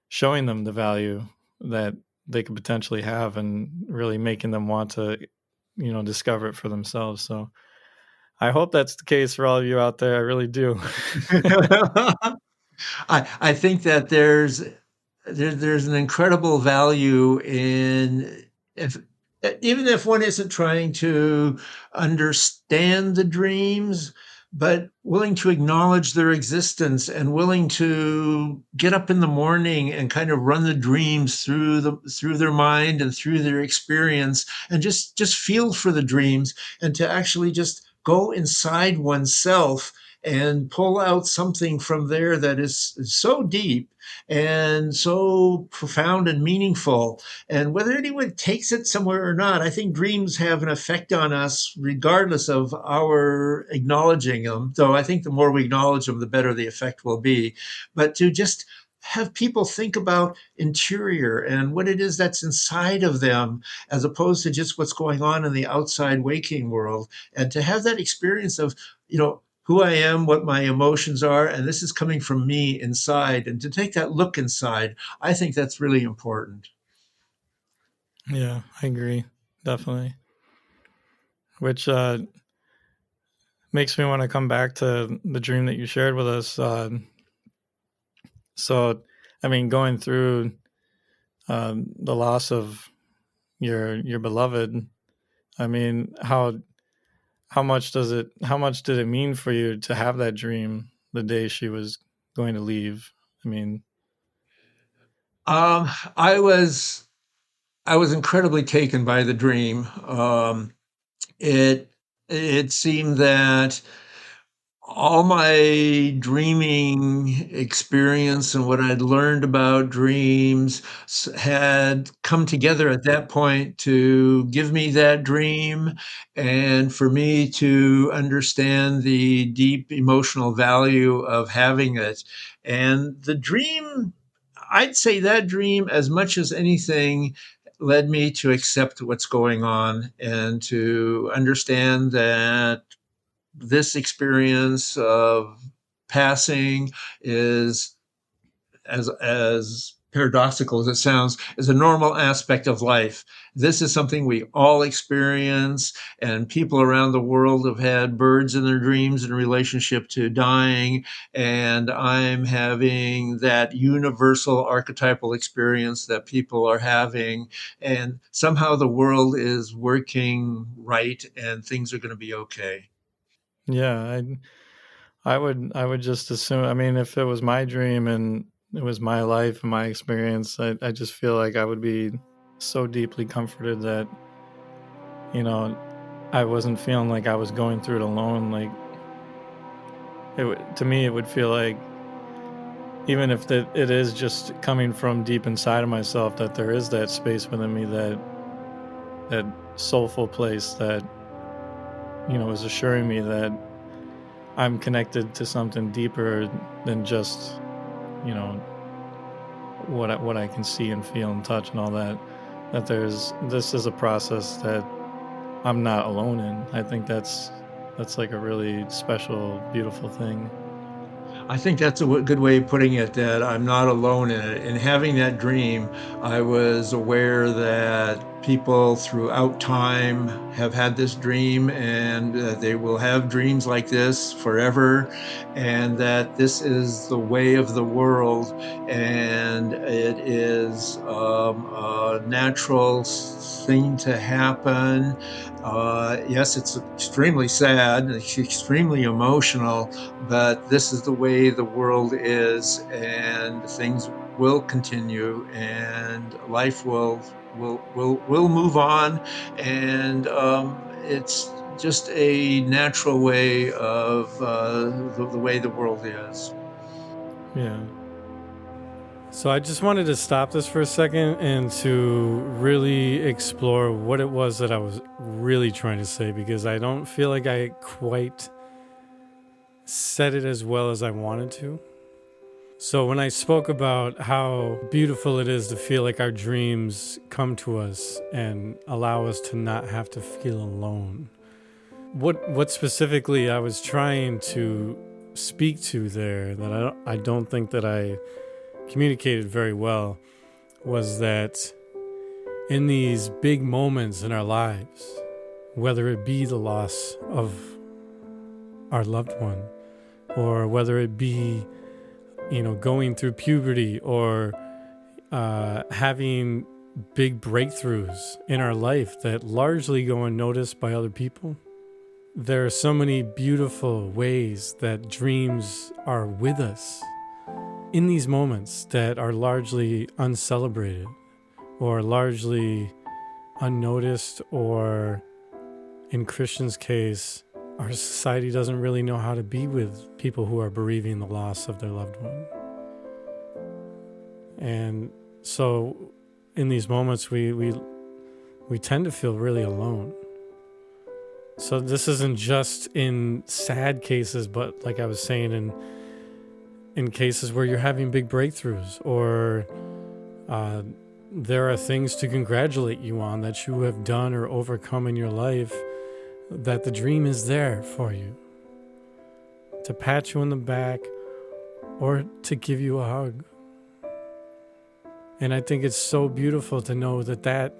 showing them the value that they could potentially have, and really making them want to discover it for themselves. So I hope that's the case for all of you out there. I really do. I think that there's an incredible value in, if even if one isn't trying to understand the dreams, but willing to acknowledge their existence and willing to get up in the morning and kind of run the dreams through their mind and through their experience, and just feel for the dreams, and to actually just go inside oneself and pull out something from there that is so deep and so profound and meaningful. And whether anyone takes it somewhere or not, I think dreams have an effect on us regardless of our acknowledging them. Though I think the more we acknowledge them, the better the effect will be. But to just have people think about interior and what it is that's inside of them, as opposed to just what's going on in the outside waking world, and to have that experience of, who I am, what my emotions are, and this is coming from me inside, and to take that look inside, I think that's really important. Yeah, I agree. Definitely. Which makes me want to come back to the dream that you shared with us. So, I mean, going through the loss of your beloved, I mean, how much did it mean for you to have that dream the day she was going to leave? I mean, Um, I was I was incredibly taken by the dream. It it seemed that all my dreaming experience and what I'd learned about dreams had come together at that point to give me that dream, and for me to understand the deep emotional value of having it. And the dream, I'd say that dream, as much as anything, led me to accept what's going on and to understand that this experience of passing is, as paradoxical as it sounds, is a normal aspect of life. This is something we all experience, and people around the world have had birds in their dreams in relationship to dying, and I'm having that universal archetypal experience that people are having, and somehow the world is working right and things are going to be okay. yeah, I would just assume. I mean, if it was my dream and it was my life and my experience, I just feel like I would be so deeply comforted that you know I wasn't feeling like I was going through it alone. Like to me, it would feel like even if it is just coming from deep inside of myself, that there is that space within me, that soulful place that is assuring me that I'm connected to something deeper than just you know what I can see and feel and touch and all that. That this is a process that I'm not alone in. I think that's like a really special, beautiful thing. I think that's a good way of putting it, that I'm not alone in it. In having that dream, I was aware that people throughout time have had this dream, and they will have dreams like this forever, and that this is the way of the world, and it is a natural thing to happen. Yes, it's extremely sad, it's extremely emotional, but this is the way the world is, and things will continue, and life will move on, and it's just a natural way of the way the world is. Yeah. So I just wanted to stop this for a second and to really explore what it was that I was really trying to say, because I don't feel like I quite said it as well as I wanted to. So when I spoke about how beautiful it is to feel like our dreams come to us and allow us to not have to feel alone, what specifically I was trying to speak to there that I don't think that I communicated very well was that in these big moments in our lives, whether it be the loss of our loved one, or whether it be going through puberty, or having big breakthroughs in our life that largely go unnoticed by other people, there are so many beautiful ways that dreams are with us in these moments that are largely uncelebrated or largely unnoticed, or in Christian's case, our society doesn't really know how to be with people who are bereaving the loss of their loved one. And so in these moments we tend to feel really alone. So this isn't just in sad cases, but like I was saying, in cases where you're having big breakthroughs, or there are things to congratulate you on that you have done or overcome in your life, that the dream is there for you to pat you on the back or to give you a hug. And I think it's so beautiful to know that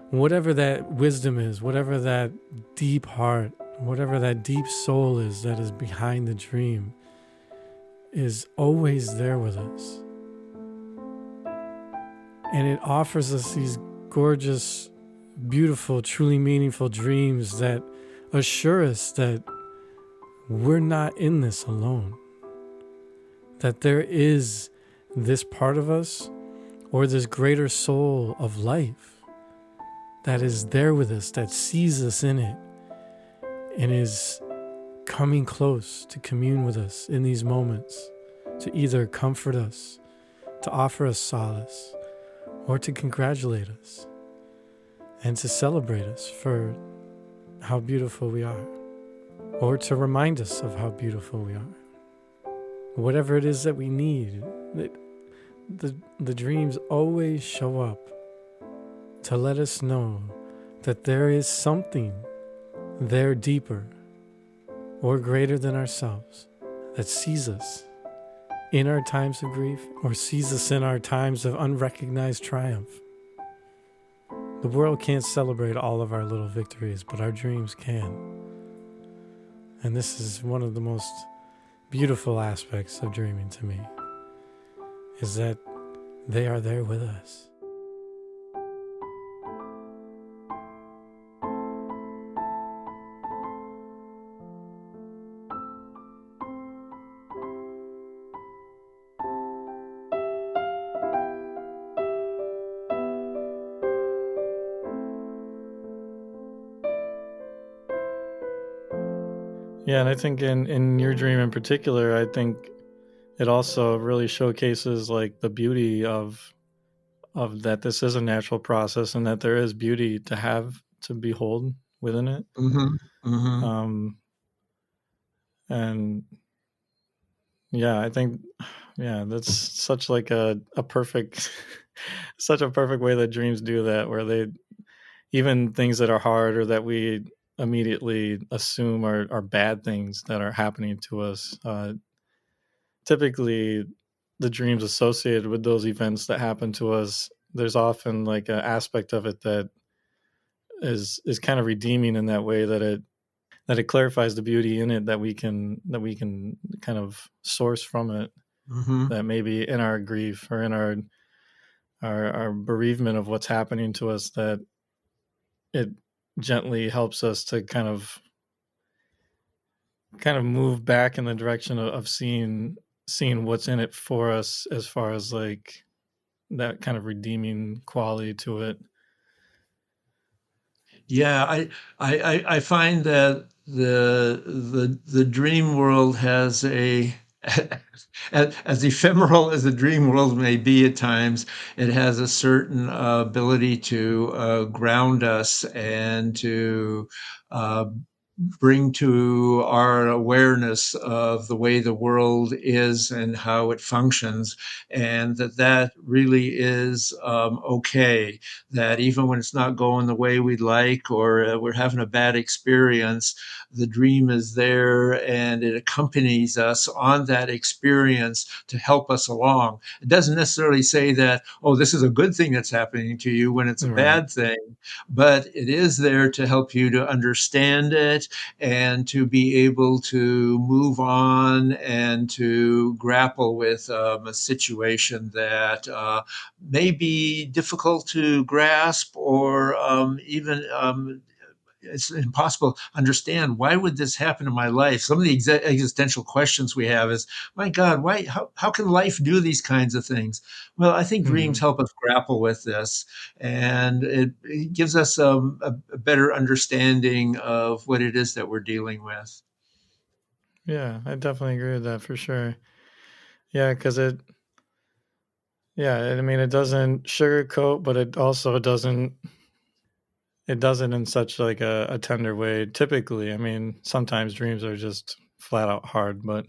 whatever that wisdom is, whatever that deep heart, whatever that deep soul is that is behind the dream, is always there with us. And it offers us these gorgeous, beautiful, truly meaningful dreams that assure us that we're not in this alone. That there is this part of us, or this greater soul of life, that is there with us, that sees us in it, and is coming close to commune with us in these moments, to either comfort us, to offer us solace, or to congratulate us, and to celebrate us for how beautiful we are, or to remind us of how beautiful we are. Whatever it is that we need, the dreams always show up to let us know that there is something there deeper or greater than ourselves that sees us in our times of grief, or sees us in our times of unrecognized triumph. The world can't celebrate all of our little victories, but our dreams can. And this is one of the most beautiful aspects of dreaming to me, is that they are there with us. Yeah, and I think in your dream in particular, I think it also really showcases like the beauty of that this is a natural process, and that there is beauty to behold within it. Mm-hmm. Mm-hmm. And yeah, I think that's such like a perfect such a perfect way that dreams do that, where they, even things that are hard or that we immediately assume are bad things that are happening to us, typically the dreams associated with those events that happen to us, there's often like an aspect of it that is kind of redeeming in that way, that it clarifies the beauty in it that we can kind of source from it, Mm-hmm. that maybe in our grief or in our bereavement of what's happening to us, that it gently helps us to kind of move back in the direction of seeing what's in it for us, as far as like that kind of redeeming quality to it. Yeah, I find that the dream world has a as ephemeral as the dream world may be at times, it has a certain ability to ground us and to uh, bring to our awareness of the way the world is and how it functions, and that really is okay. That even when it's not going the way we'd like, or we're having a bad experience, the dream is there and it accompanies us on that experience to help us along. It doesn't necessarily say that, oh, this is a good thing that's happening to you when it's a Right. bad thing, but it is there to help you to understand it and to be able to move on and to grapple with a situation that may be difficult to grasp, or even it's impossible to understand why would this happen in my life. Some of the existential questions we have is, my God, why? How can life do these kinds of things? Well, I think dreams Mhm. help us grapple with this, and it gives us a better understanding of what it is that we're dealing with. Yeah, I definitely agree with that for sure. Yeah, because I mean, it doesn't sugarcoat, but it also doesn't. It doesn't in such like a tender way. Typically, I mean, sometimes dreams are just flat out hard, but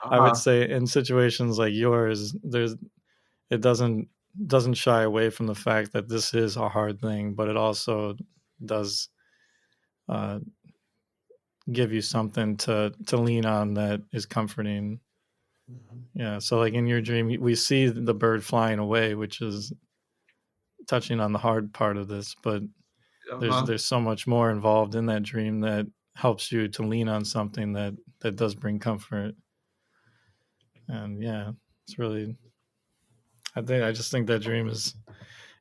I would Uh-huh. say in situations like yours, it doesn't shy away from the fact that this is a hard thing, but it also does uh, give you something to lean on that is comforting. Yeah. So like in your dream, we see the bird flying away, which is touching on the hard part of this, but Uh-huh. there's so much more involved in that dream that helps you to lean on something that does bring comfort. And yeah, it's really I just think that dream is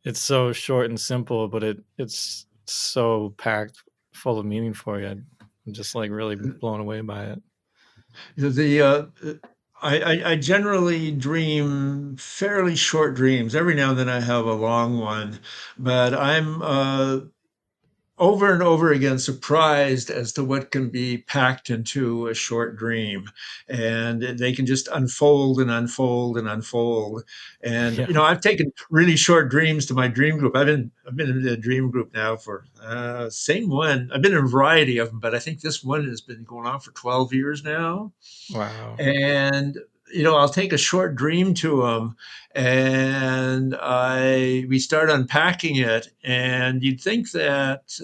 it's so short and simple, but it's so packed full of meaning for you. I'm just like really blown away by it. The I generally dream fairly short dreams. Every now and then I have a long one, but I'm over and over again surprised as to what can be packed into a short dream. And they can just unfold and unfold and unfold. And Yeah. I've taken really short dreams to my dream group. I've been in a dream group now for same one. I've been in a variety of them, but I think this one has been going on for 12 years now. Wow. And I'll take a short dream to them, and we start unpacking it, and you'd think that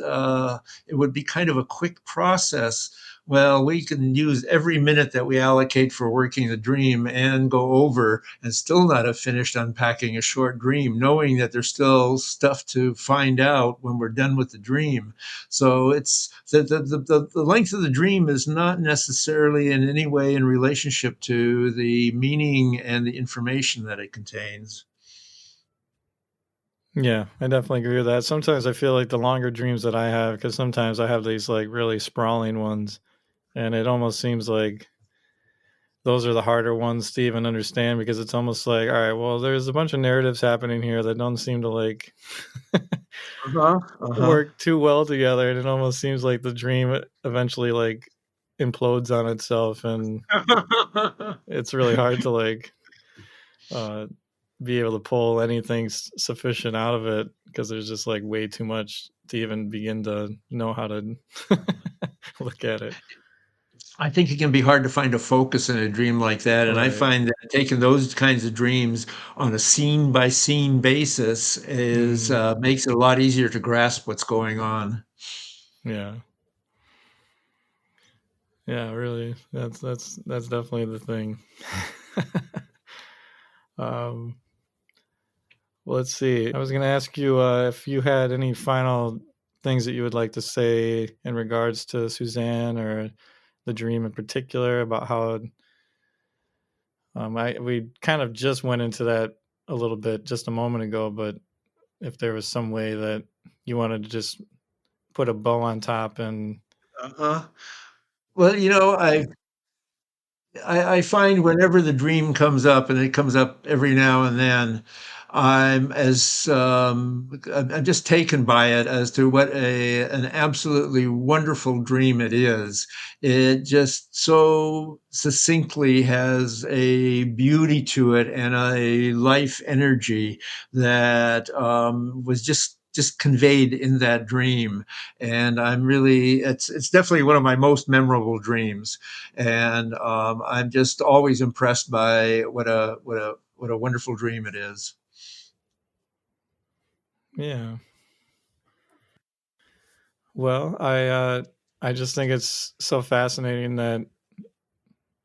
it would be kind of a quick process. Well, we can use every minute that we allocate for working the dream and go over and still not have finished unpacking a short dream, knowing that there's still stuff to find out when we're done with the dream. So it's the length of the dream is not necessarily in any way in relationship to the meaning and the information that it contains. Yeah, I definitely agree with that. Sometimes I feel like the longer dreams that I have, because sometimes I have these like really sprawling ones, and it almost seems like those are the harder ones to even understand because it's almost like, all right, well, there's a bunch of narratives happening here that don't seem to like Uh-huh. Uh-huh. work too well together, and it almost seems like the dream eventually like implodes on itself, and it's really hard to like uh, be able to pull anything sufficient out of it because there's just like way too much to even begin to know how to look at it. I think it can be hard to find a focus in a dream like that. And I Right. find that taking those kinds of dreams on a scene by scene basis is Mm, makes it a lot easier to grasp what's going on. yeah. Yeah, really. That's definitely the thing. um, well, let's see. I was going to ask you if you had any final things that you would like to say in regards to Suzanne or the dream in particular about how we kind of just went into that a little bit just a moment ago, but if there was some way that you wanted to just put a bow on top and Uh-huh. Well, I find whenever the dream comes up, and it comes up every now and then, I'm just taken by it as to what an absolutely wonderful dream it is. It just so succinctly has a beauty to it and a life energy that was just conveyed in that dream. And it's definitely one of my most memorable dreams. And I'm just always impressed by what a wonderful dream it is. yeah. Well, I just think it's so fascinating that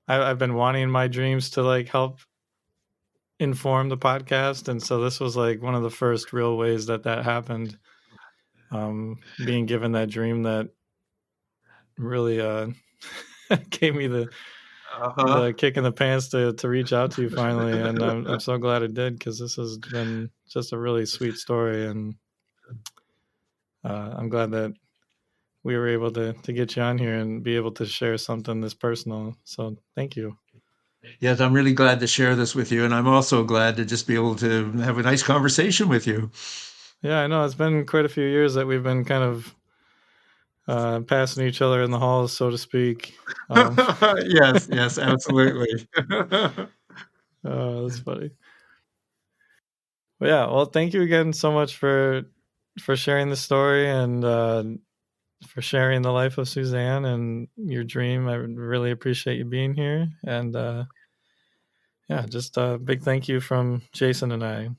I've been wanting my dreams to like help inform the podcast, and so this was like one of the first real ways that happened. Being given that dream that really gave me the Uh-huh. kick in the pants to reach out to you finally, and I'm so glad it did because this has been just a really sweet story, and I'm glad that we were able to get you on here and be able to share something this personal. So thank you. Yes, I'm really glad to share this with you. And I'm also glad to just be able to have a nice conversation with you. Yeah, I know it's been quite a few years that we've been kind of passing each other in the halls, so to speak. Yes, absolutely. Oh, that's funny. Well, yeah, well, thank you again so much for sharing the story and for sharing the life of Suzanne and your dream. I really appreciate you being here. And yeah, just a big thank you from Jason and I.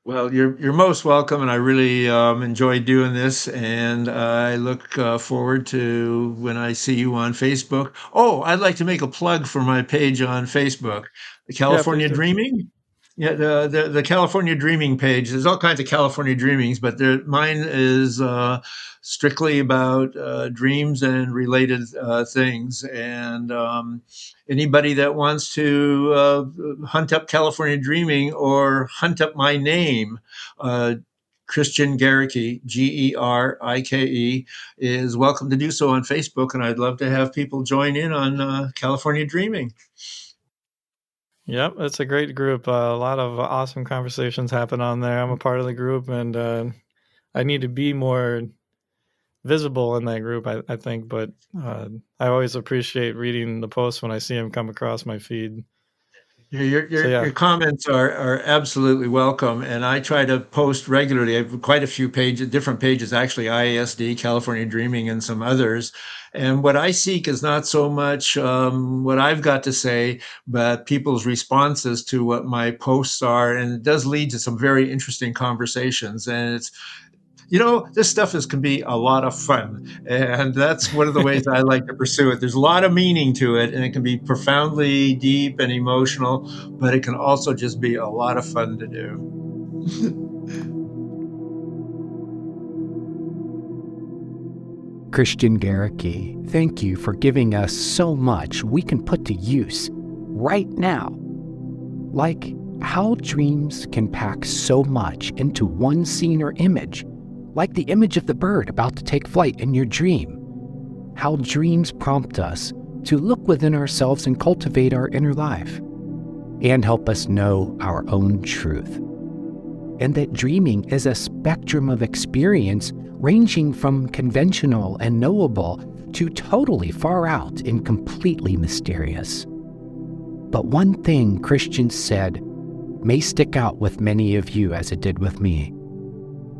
Well, you're most welcome, and I really enjoyed doing this, and I look forward to when I see you on Facebook. Oh, I'd like to make a plug for my page on Facebook, the Yeah, please California do. Dreaming. Yeah, the California Dreaming page. There's all kinds of California Dreamings, but mine is strictly about dreams and related things. And anybody that wants to hunt up California Dreaming or hunt up my name, Christian Gericke, Gerike, is welcome to do so on Facebook. And I'd love to have people join in on California Dreaming. Yep, it's a great group. A lot of awesome conversations happen on there. I'm a part of the group, and I need to be more visible in that group, I think. But I always appreciate reading the posts when I see them come across my feed. Your comments are absolutely welcome, and I try to post regularly. I have quite a few different pages, actually, IASD, California Dreaming, and some others. And what I seek is not so much what I've got to say, but people's responses to what my posts are. And it does lead to some very interesting conversations. And it's this stuff can be a lot of fun. And that's one of the ways I like to pursue it. There's a lot of meaning to it, and it can be profoundly deep and emotional, but it can also just be a lot of fun to do. Christian Gericke, thank you for giving us so much we can put to use right now. Like how dreams can pack so much into one scene or image, like the image of the bird about to take flight in your dream. How dreams prompt us to look within ourselves and cultivate our inner life, and help us know our own truth. And that dreaming is a spectrum of experience ranging from conventional and knowable to totally far out and completely mysterious. But one thing Christian said may stick out with many of you as it did with me.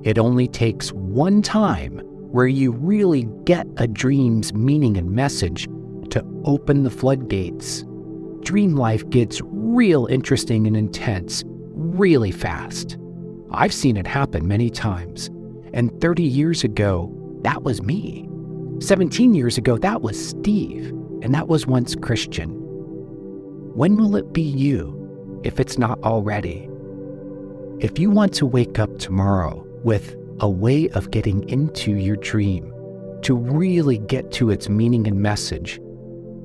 It only takes one time where you really get a dream's meaning and message to open the floodgates. Dream life gets real interesting and intense really fast. I've seen it happen many times. And 30 years ago, that was me. 17 years ago, that was Steve. And that was once Christian. When will it be you, if it's not already? If you want to wake up tomorrow with a way of getting into your dream, to really get to its meaning and message,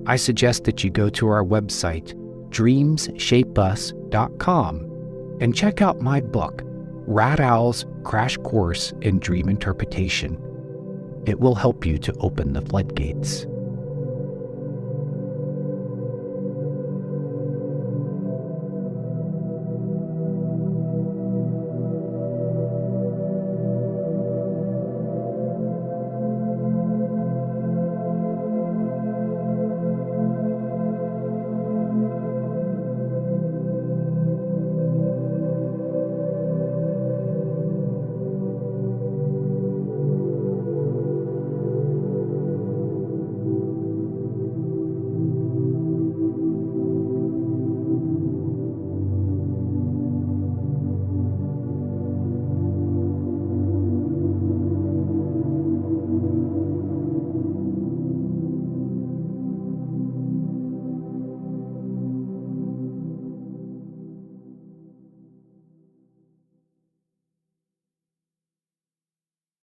I suggest that you go to our website, dreamshapeus.com, and check out my book, Rat Owl's Crash Course in Dream Interpretation. It will help you to open the floodgates.